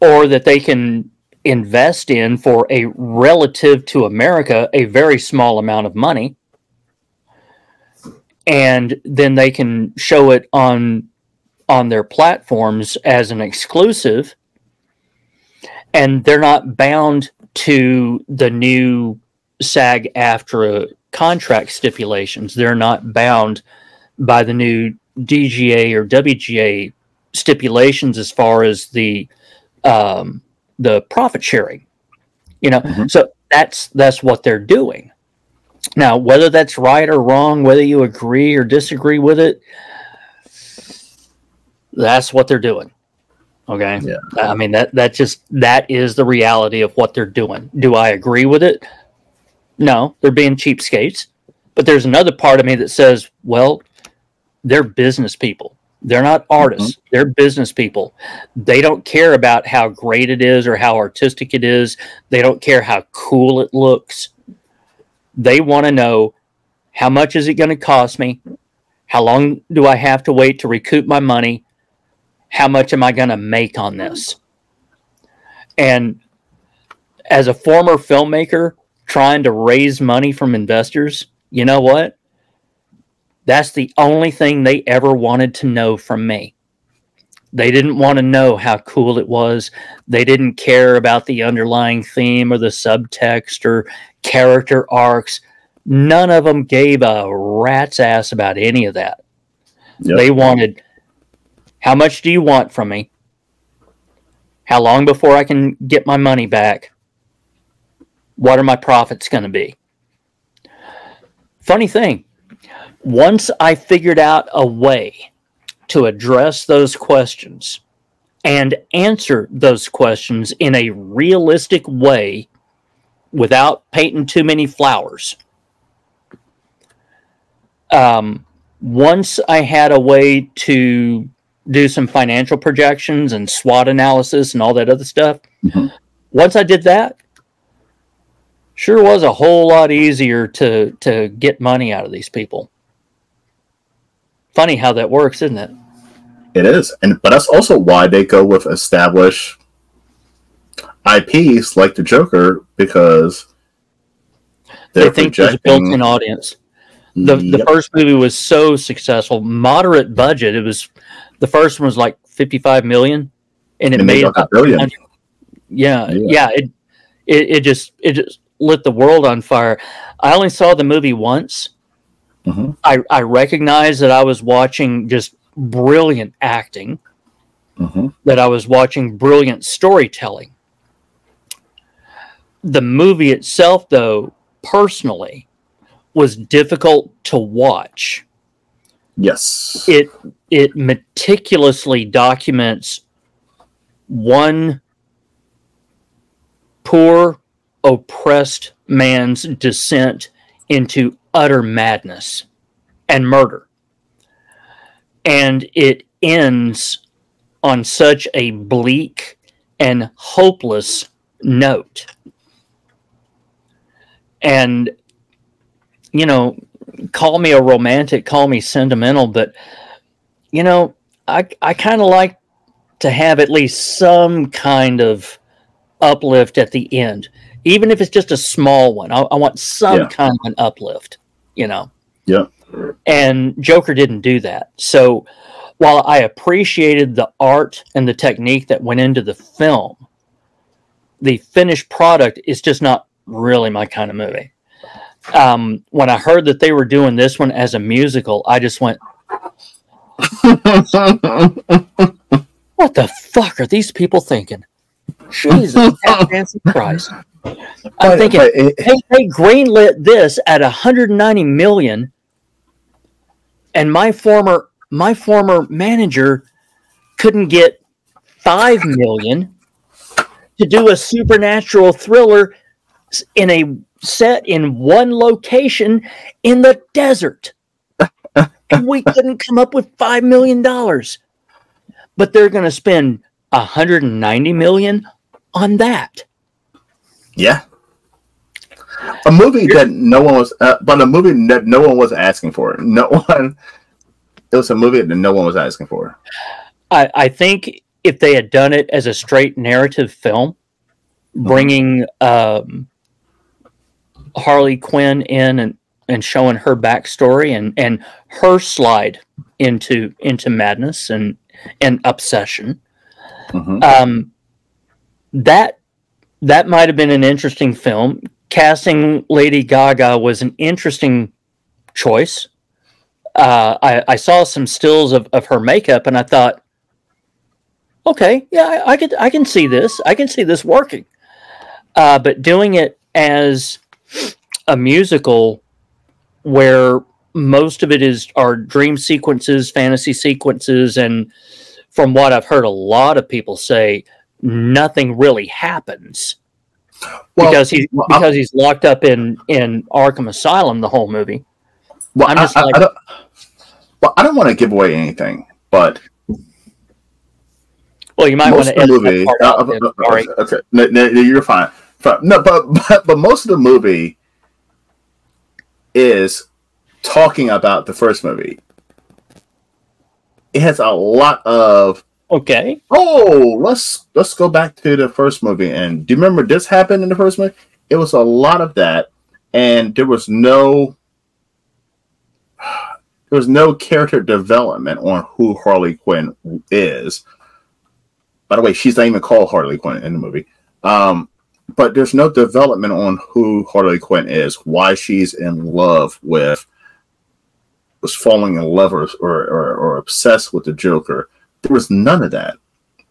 or that they can invest in for a relative to America, a very small amount of money. And then they can show it on their platforms as an exclusive. And they're not bound to the new SAG-AFTRA contract stipulations. They're not bound by the new DGA or WGA stipulations as far as the profit sharing. So that's what they're doing. Now, whether that's right or wrong, whether you agree or disagree with it, that's what they're doing. Okay. Yeah. I mean, that is the reality of what they're doing. Do I agree with it? No, they're being cheapskates. But there's another part of me that says, well, they're business people. They're not artists. They're business people. They don't care about how great it is or how artistic it is. They don't care how cool it looks. They want to know, how much is it going to cost me? How long do I have to wait to recoup my money? How much am I going to make on this? And as a former filmmaker trying to raise money from investors, you know what? That's the only thing they ever wanted to know from me. They didn't want to know how cool it was. They didn't care about the underlying theme or the subtext or character arcs. None of them gave a rat's ass about any of that. Yep. They wanted, how much do you want from me? How long before I can get my money back? What are my profits going to be? Funny thing, once I figured out a way to address those questions and answer those questions in a realistic way without painting too many flowers, once I had a way to do some financial projections and SWOT analysis and all that other stuff, once I did that, sure was a whole lot easier to get money out of these people. Funny how that works, isn't it? It is. But that's also why they go with established IPs like the Joker, because they think there's a built-in audience. The first movie was so successful, moderate budget. It was, the first one was like 55 million, and it made about $1 billion. Yeah. It just lit the world on fire. I only saw the movie once. I recognized that I was watching just brilliant acting, that I was watching brilliant storytelling. The movie itself, though, personally, was difficult to watch. Yes. It meticulously documents one poor, oppressed man's descent into utter madness and murder. And it ends on such a bleak and hopeless note. And, you know, call me a romantic, call me sentimental, but, you know, I kind of like to have at least some kind of uplift at the end. Even if it's just a small one, I want some kind of an uplift, you know? Yeah. And Joker didn't do that. So while I appreciated the art and the technique that went into the film, the finished product is just not really my kind of movie. When I heard that they were doing this one as a musical, I just went, what the fuck are these people thinking? Jesus, fancy Christ. I'm thinking, they greenlit this at 190 million, and my former manager couldn't get 5 million to do a supernatural thriller in a set in one location in the desert. And we couldn't come up with $5 million. But they're going to spend 190 million on that. Yeah. A movie that no one was, but a movie that no one was asking for. No one. It was a movie that no one was asking for. I think if they had done it as a straight narrative film, bringing Harley Quinn in and showing her backstory and her slide into madness and obsession, that might have been an interesting film. Casting Lady Gaga was an interesting choice. I saw some stills of her makeup, and I thought, okay, yeah, I can see this. I can see this working. But doing it as a musical, where most of it are dream sequences, fantasy sequences, and from what I've heard, a lot of people say nothing really happens. Well, because he's locked up in Arkham Asylum the whole movie. Well, I don't want to give away anything, but well, you might want to edit movie. That part out. Okay, no, you're fine. No, but most of the movie is talking about the first movie. It has a lot of okay. Oh, let's go back to the first movie. And do you remember this happened in the first movie? It was a lot of that, and there was no character development on who Harley Quinn is. By the way, she's not even called Harley Quinn in the movie. But there's no development on who Harley Quinn is, why she's in love was falling in love or obsessed with the Joker. There was none of that.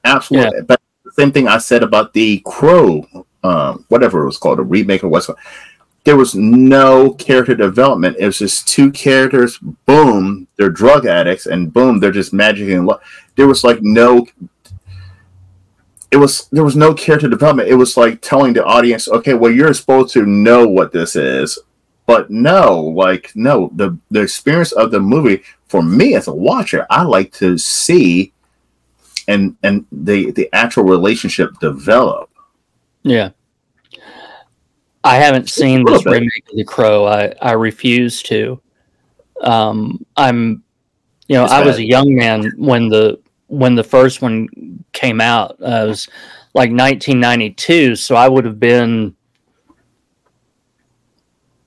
Absolutely. Yeah. But the same thing I said about the Crow, whatever it was called, a remake of West. There was no character development. It was just two characters, boom, they're drug addicts, and boom, they're just magically in love. There was like there was no character development. It was like telling the audience, okay, well, you're supposed to know what this is. But no, the experience of the movie, for me as a watcher, I like to see and the actual relationship develop. Yeah. I haven't seen this remake of The Crow. I refuse to. I was a young man when the first one came out. It was like 1992, so I would have been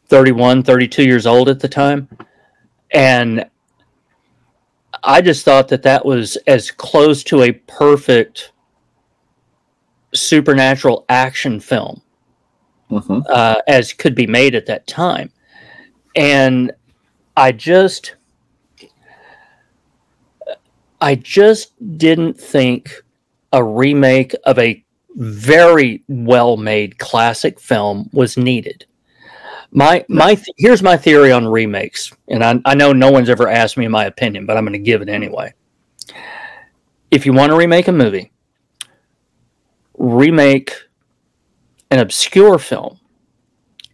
31, 32 years old at the time. And I just thought that was as close to a perfect supernatural action film as could be made at that time. And I just didn't think a remake of a very well-made classic film was needed. Here's my theory on remakes, and I know no one's ever asked me my opinion, but I'm going to give it anyway. If you want to remake a movie, remake an obscure film,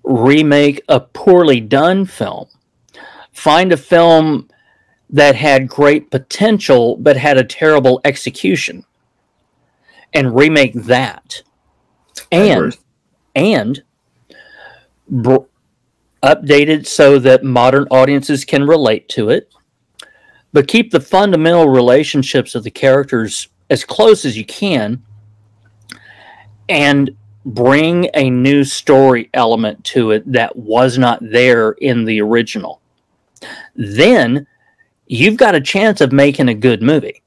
remake a poorly done film, find a film that had great potential but had a terrible execution, and remake that, and update it so that modern audiences can relate to it, but keep the fundamental relationships of the characters as close as you can, and bring a new story element to it that was not there in the original. Then you've got a chance of making a good movie.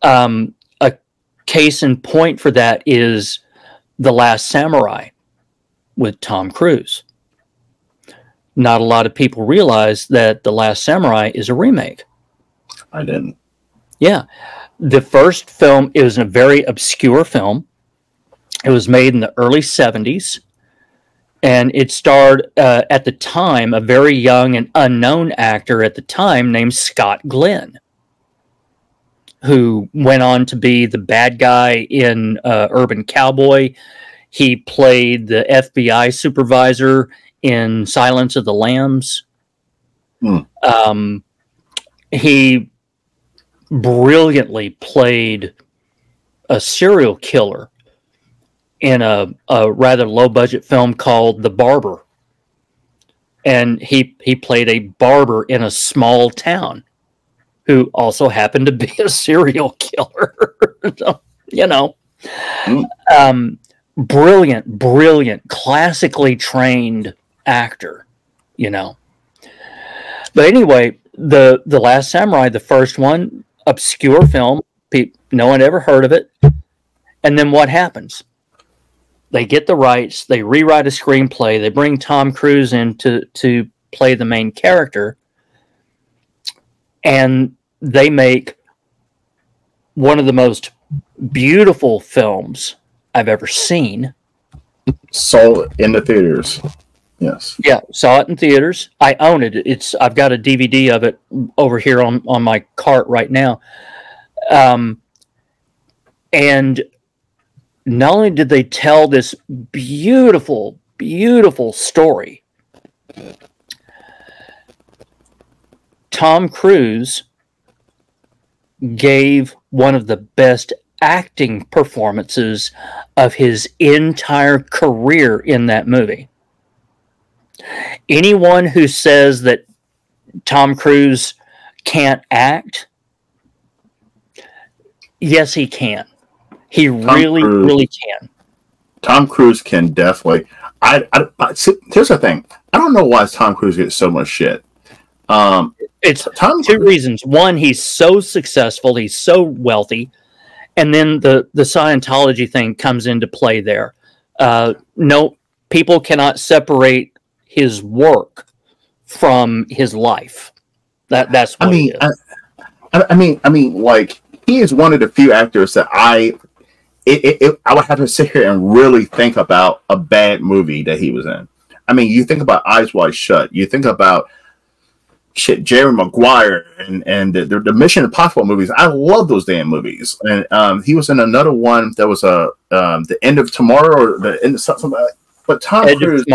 A case in point for that is The Last Samurai with Tom Cruise. Not a lot of people realize that The Last Samurai is a remake. I didn't. Yeah. The first film, it was a very obscure film. It was made in the early 70s. And it starred, at the time, a very young and unknown actor at the time named Scott Glenn, who went on to be the bad guy in Urban Cowboy. He played the FBI supervisor in Silence of the Lambs. He brilliantly played a serial killer in a rather low budget film called The Barber. And he played a barber in a small town who also happened to be a serial killer. So, you know, brilliant, classically trained actor, you know. But anyway, the Last Samurai, the first one, obscure film, no one ever heard of it. And then what happens? They get the rights, they rewrite a screenplay, they bring Tom Cruise in to play the main character, and they make one of the most beautiful films I've ever seen. Saw it in the theaters. Yes. Yeah, saw it in theaters. I own it. I've got a DVD of it over here on my cart right now. And not only did they tell this beautiful, beautiful story, Tom Cruise gave one of the best acting performances of his entire career in that movie. Anyone who says that Tom Cruise can't act, yes, he can. He really can. Tom Cruise can definitely. Here's the thing. I don't know why Tom Cruise gets so much shit. It's two reasons. One, he's so successful, he's so wealthy, and then the Scientology thing comes into play there. No, people cannot separate his work from his life. That's what it is. I mean, like, he is one of the few actors that I would have to sit here and really think about a bad movie that he was in. I mean, you think about Eyes Wide Shut. You think about Jerry Maguire and the Mission Impossible movies. I love those damn movies. And he was in another one that was The End of Tomorrow or the end of something like that. But Tom Cruise,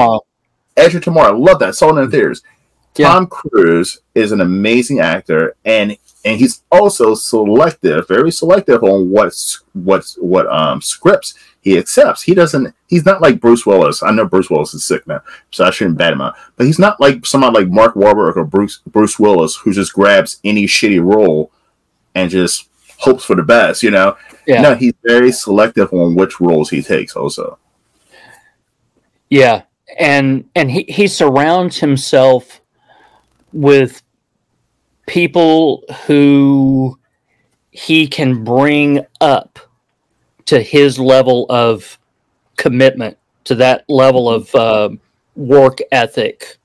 Edge of Tomorrow. I love that. Saw it in the theaters. Yeah. Tom Cruise is an amazing actor, and he's also very selective on what scripts he accepts. He's not like Bruce Willis. I know Bruce Willis is sick now, so I shouldn't bat him out. But he's not like somebody like Mark Wahlberg or Bruce Willis, who just grabs any shitty role and just hopes for the best, you know? Yeah. No, he's very selective on which roles he takes also. Yeah. And he surrounds himself with people who he can bring up to his level of commitment, to that level of work ethic.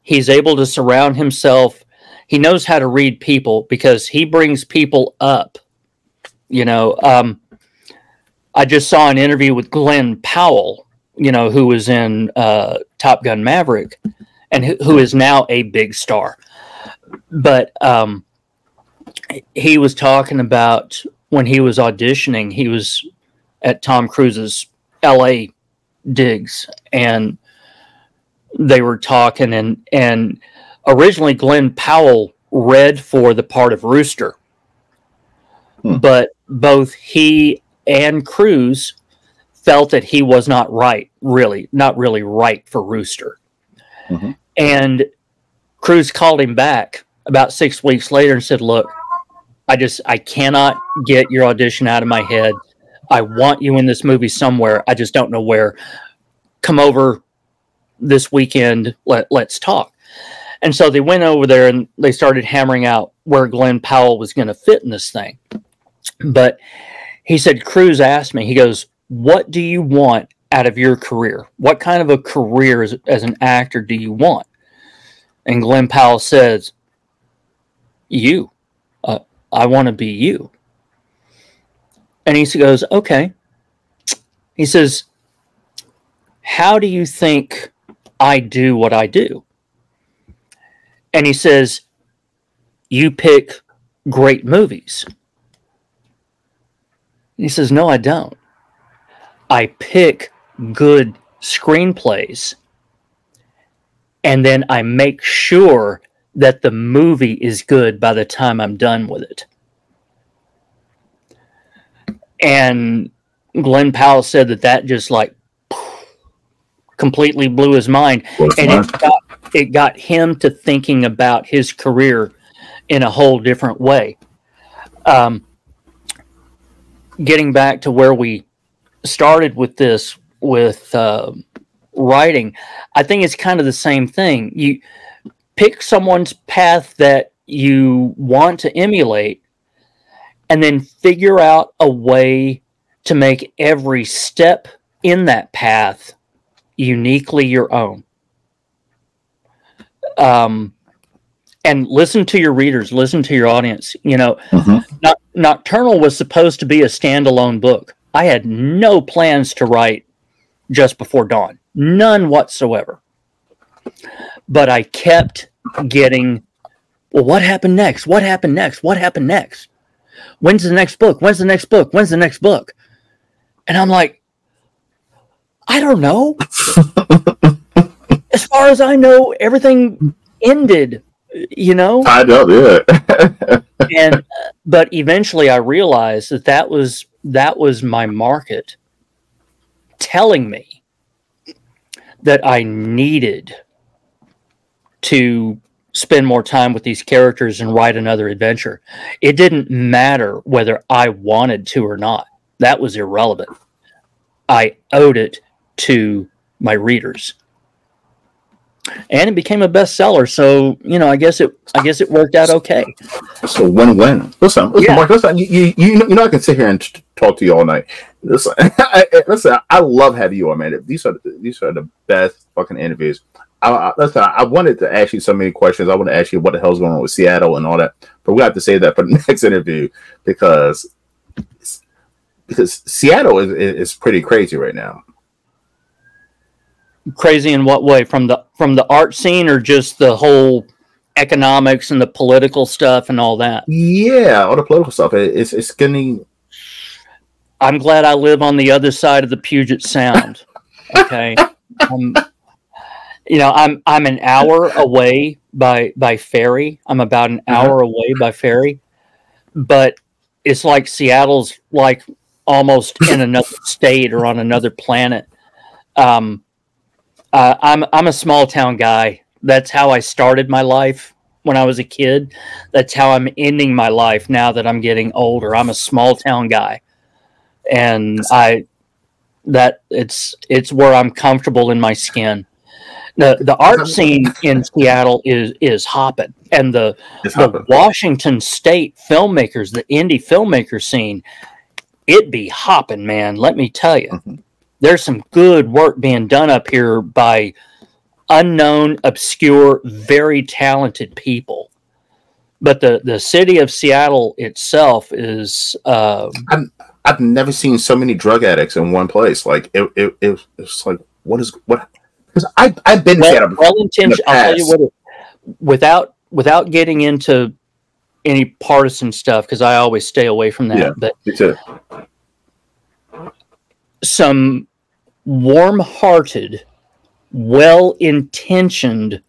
He's able to surround himself. He knows how to read people because he brings people up. You know, I just saw an interview with Glenn Powell, you know, who was in Top Gun Maverick and who is now a big star. But he was talking about when he was auditioning, he was at Tom Cruise's LA digs, and they were talking, and originally Glenn Powell read for the part of Rooster. But both he and Cruise felt that he was not really right for Rooster. Mm-hmm. And Cruise called him back about 6 weeks later and said, look, I cannot get your audition out of my head. I want you in this movie somewhere. I just don't know where. Come over this weekend. Let's talk. And so they went over there and they started hammering out where Glenn Powell was going to fit in this thing. But he said, Cruise asked me, he goes, what do you want out of your career? What kind of a career as an actor do you want? And Glenn Powell says, you. I want to be you. And he goes, okay. He says, how do you think I do what I do? And he says, you pick great movies. And he says, no, I don't. I pick good screenplays. And then I make sure that the movie is good by the time I'm done with it. And Glenn Powell said that just like completely blew his mind, and it got him to thinking about his career in a whole different way. Getting back to where we started with this, with writing, I think it's kind of the same thing. You pick someone's path that you want to emulate, and then figure out a way to make every step in that path uniquely your own. And listen to your readers, listen to your audience. You know, Nocturnal was supposed to be a standalone book. I had no plans to write Just Before Dawn, none whatsoever. But I kept getting, well, what happened next? What happened next? What happened next? When's the next book? When's the next book? When's the next book? And I'm like, I don't know. As far as I know, everything ended, you know? I know, yeah. But eventually I realized that was my market telling me that I needed to spend more time with these characters and write another adventure. It didn't matter whether I wanted to or not. That was irrelevant. I owed it to my readers. And it became a bestseller, so you know, I guess it worked out okay. So win-win. Listen, yeah. Mark. Listen, you know, I can sit here and talk to you all night. Listen, I love having you on, man. These are the best fucking interviews. Listen, I wanted to ask you so many questions. I want to ask you what the hell's going on with Seattle and all that, but we have to save that for the next interview because Seattle is pretty crazy right now. Crazy in what way? From the art scene, or just the whole economics and the political stuff and all that? Yeah, all the political stuff. It's getting. I'm glad I live on the other side of the Puget Sound. Okay, you know, I'm an hour away by ferry. I'm about an hour away by ferry, but it's like Seattle's like almost in another state or on another planet. I'm a small town guy. That's how I started my life when I was a kid. That's how I'm ending my life now that I'm getting older. I'm a small town guy, and it's where I'm comfortable in my skin. The art scene in Seattle is hopping, and the Washington State filmmakers, the indie filmmaker scene, it be hopping, man. Let me tell you. There's some good work being done up here by unknown, obscure, very talented people. But the city of Seattle itself is... I've never seen so many drug addicts in one place. Like, it's like, what? Because I've been in Seattle before. I'll tell you what, without getting into any partisan stuff, because I always stay away from that. Yeah, but me too. Some warm-hearted, well-intentioned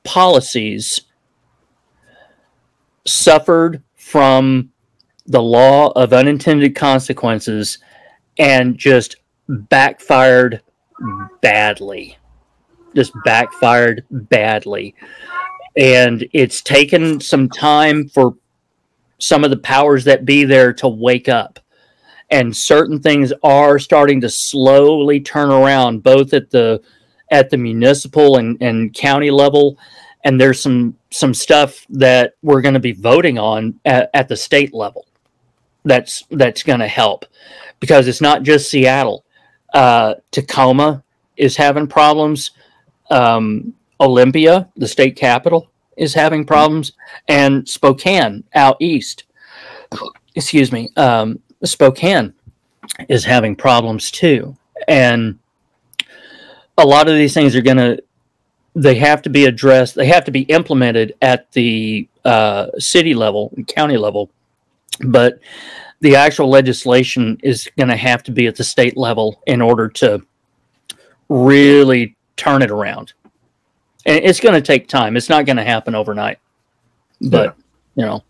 policies suffered from the law of unintended consequences and just backfired badly. And it's taken some time for some of the powers that be there to wake up. And certain things are starting to slowly turn around, both at the municipal and county level. And there's some stuff that we're going to be voting on at the state level. That's going to help, because it's not just Seattle. Tacoma is having problems. Olympia, the state capital, is having problems, and Spokane out east. Excuse me. Spokane is having problems too, and a lot of these things they have to be addressed. They have to be implemented at the city level and county level, but the actual legislation is going to have to be at the state level in order to really turn it around. And it's going to take time. It's not going to happen overnight, but you know,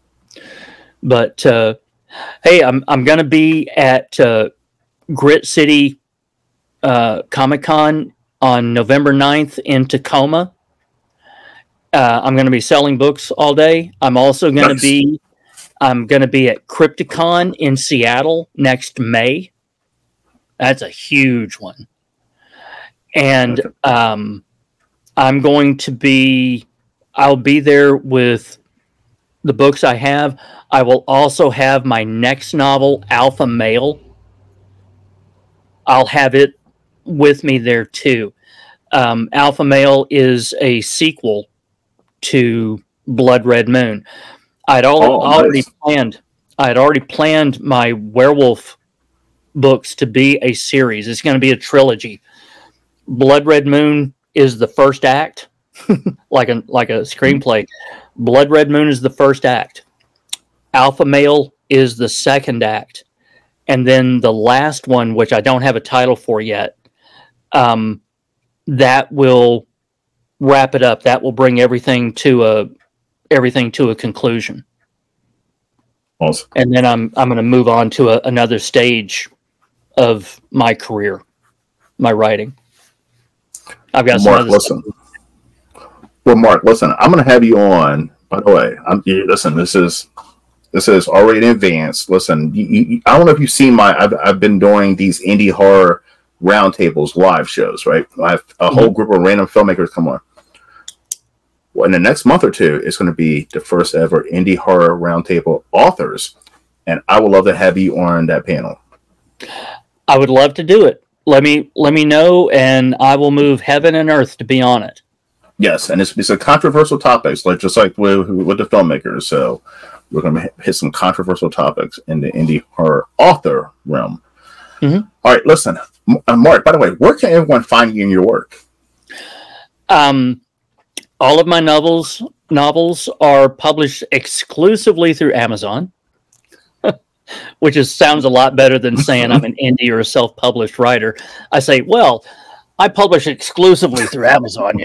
but hey, I'm going to be at Grit City Comic-Con on November 9th in Tacoma. I'm going to be selling books all day. I'm also going to be at Crypticon in Seattle next May. That's a huge one. And I'll be there with the books I have. I will also have my next novel, Alpha Male. I'll have it with me there too. Alpha Male is a sequel to Blood Red Moon. I'd already planned my werewolf books to be a series. It's going to be a trilogy. Blood Red Moon is the first act, like a screenplay. Blood Red Moon is the first act. Alpha Male is the second act. And then the last one, which I don't have a title for yet, that will wrap it up. That will bring everything to a conclusion. Awesome. And then I'm going to move on to another stage of my career, my writing. I've got Mark, listen. Well, Mark, listen. I'm going to have you on. By the way, listen. This is already in advance. Listen, I don't know if you've seen I've been doing these indie horror roundtables live shows, right? I have a whole group of random filmmakers come on. Well, in the next month or two, it's going to be the first ever indie horror roundtable authors, and I would love to have you on that panel. I would love to do it. Let me know, and I will move heaven and earth to be on it. Yes, and it's a controversial topics, just like with the filmmakers. So we're going to hit some controversial topics in the indie horror author realm. Mm-hmm. All right, listen, Mark. By the way, where can everyone find you in your work? All of my novels are published exclusively through Amazon, which sounds a lot better than saying I'm an indie or a self-published writer. I say, well, I publish exclusively through Amazon,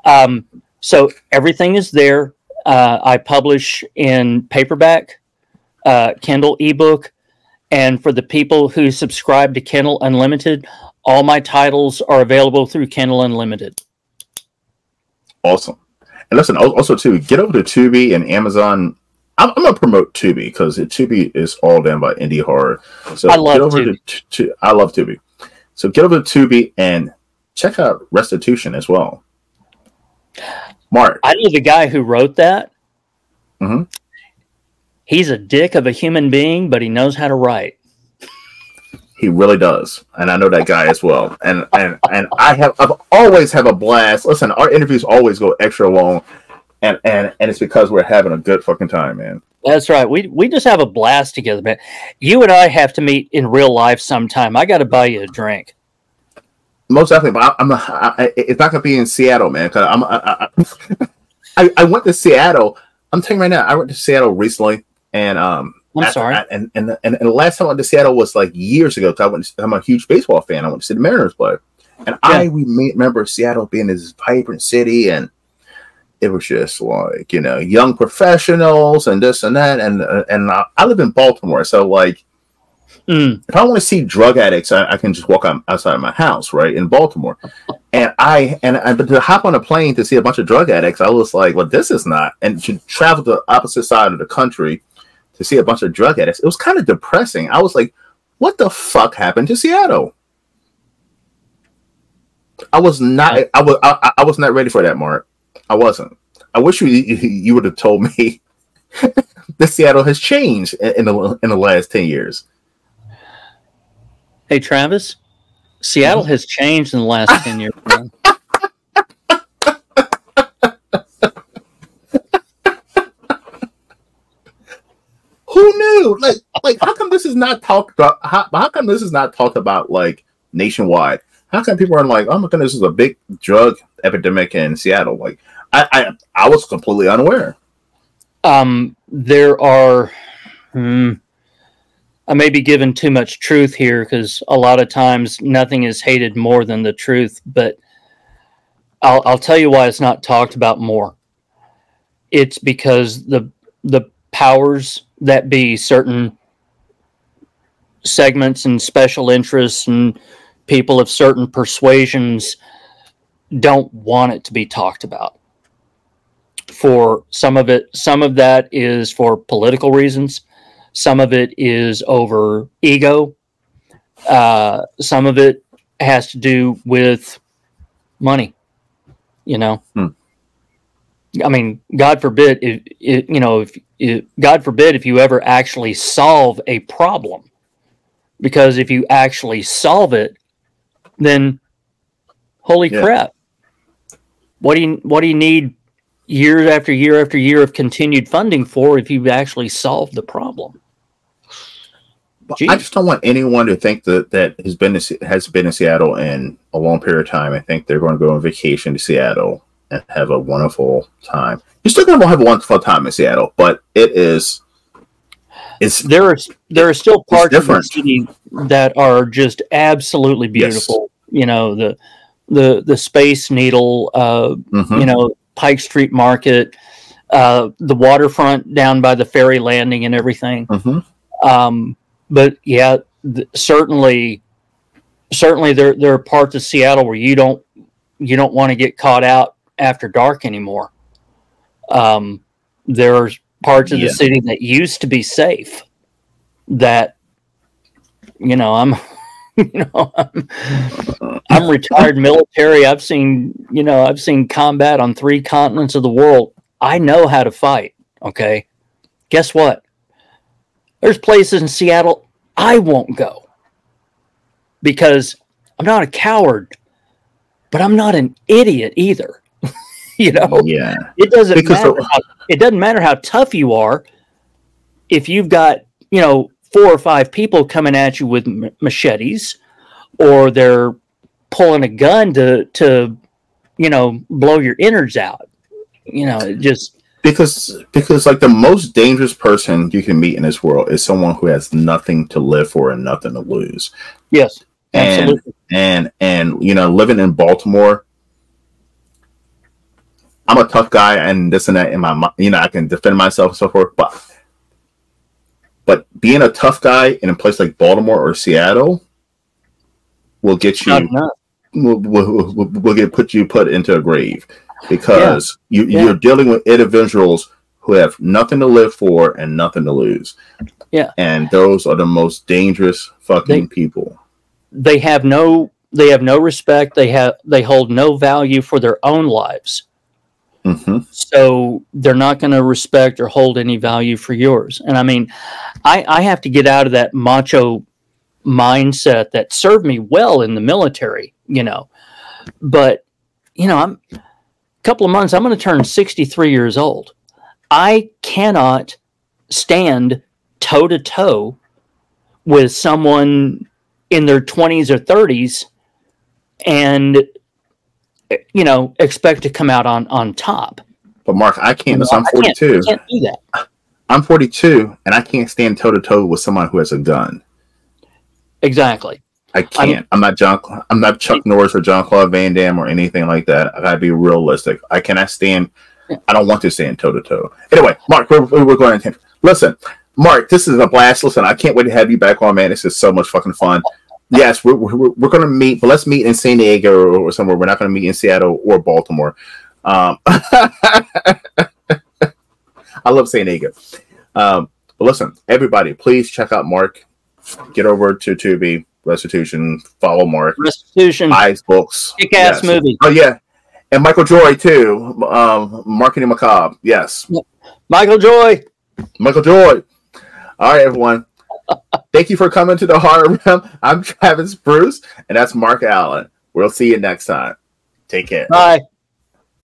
and, so everything is there. I publish in paperback, Kindle ebook, and for the people who subscribe to Kindle Unlimited, all my titles are available through Kindle Unlimited. Awesome. And listen, also too, get over to Tubi and Amazon. I'm going to promote Tubi because Tubi is all done by indie horror. So I love Tubi. I love Tubi. So get over to Tubi and check out Restitution as well. Mark. I know the guy who wrote that. Mm-hmm. He's a dick of a human being, but he knows how to write. He really does, and I know that guy as well. And I've always have a blast. Listen, our interviews always go extra long, and it's because we're having a good fucking time, man. That's right. We just have a blast together, man. You and I have to meet in real life sometime. I got to buy you a drink. Most definitely, but it's not gonna be in Seattle, man. Because I went to Seattle. I'm telling you right now, I went to Seattle recently, and I'm sorry. And the last time I went to Seattle was like years ago. Because I'm a huge baseball fan. I went to see the Mariners play, and I remember Seattle being this vibrant city, and it was just like young professionals and this and that. And I live in Baltimore, so like if I want to see drug addicts, I can just walk outside of my house, right in Baltimore. But to hop on a plane to see a bunch of drug addicts, I was like, well, this is not. And to travel to the opposite side of the country to see a bunch of drug addicts, it was kind of depressing. I was like, what the fuck happened to Seattle? I was not ready for that, Mark. I wasn't. I wish you would have told me that Seattle has changed in the last 10 years. Hey, Travis, Seattle has changed in the last 10 years. Man. Who knew? Like, how come this is not talked about? How come this is not talked about like nationwide? How come people are like, oh my goodness, this is a big drug epidemic in Seattle? Like, I was completely unaware. There are. I may be giving too much truth here because a lot of times nothing is hated more than the truth. But I'll tell you why it's not talked about more. It's because the powers that be, certain segments and special interests and people of certain persuasions don't want it to be talked about. For some of that is for political reasons. Some of it is over ego. Some of it has to do with money. You know, I mean, God forbid if you ever actually solve a problem, because if you actually solve it, then holy crap, what do you need year after year after year of continued funding for if you actually solve the problem? Jeez. I just don't want anyone to think that has been in Seattle in a long period of time and think they're going to go on vacation to Seattle and have a wonderful time. You're still going to have a wonderful time in Seattle, but there are still parts of the city that are just absolutely beautiful. Yes. You know, the Space Needle, you know, Pike Street Market, the waterfront down by the ferry landing and everything. But yeah, certainly there are parts of Seattle where you don't want to get caught out after dark anymore. There are parts of the city that used to be safe that, you know, I'm retired military. I've seen combat on 3 continents of the world. I know how to fight. Okay. Guess what? There's places in Seattle I won't go because I'm not a coward, but I'm not an idiot either. You know, it doesn't matter how tough you are. If you've got, you know, 4 or 5 people coming at you with machetes, or they're pulling a gun to, you know, blow your innards out. You know, it just. Because like the most dangerous person you can meet in this world is someone who has nothing to live for and nothing to lose. Yes, absolutely. And you know, living in Baltimore, I'm a tough guy and this and that in my, you know, I can defend myself and so forth. But being a tough guy in a place like Baltimore or Seattle will get you will put into a grave. Because you're dealing with individuals who have nothing to live for and nothing to lose. Yeah. And those are the most dangerous fucking people. They have no respect. They hold no value for their own lives. So they're not going to respect or hold any value for yours. And I mean, I have to get out of that macho mindset that served me well in the military, you know. But, you know, couple of months, I'm going to turn 63 years old. I cannot stand toe to toe with someone in their 20s or 30s and, you know, expect to come out on top. But Mark, I can't. Listen, I'm 42. I can't do that. I'm 42 and I can't stand toe to toe with someone who has a gun. Exactly. I can't. I'm not Chuck Norris or Jean-Claude Van Damme or anything like that. I gotta be realistic. I cannot stand. I don't want to stand toe to toe. Anyway, Mark, we're going to listen. Mark, this is a blast. Listen, I can't wait to have you back on, man. This is so much fucking fun. Yes, we're going to meet, but let's meet in San Diego or somewhere. We're not going to meet in Seattle or Baltimore. I love San Diego. But listen, everybody, please check out Mark. Get over to Tubi. Restitution, follow Mark. Restitution, buy his books. Kick-ass movie. Oh yeah, and Michael Joy too. Marketing Macabre. Yes, Michael Joy. All right, everyone. Thank you for coming to the Horror Realm. I'm Travis Bruce, and that's Mark Allen. We'll see you next time. Take care. Bye.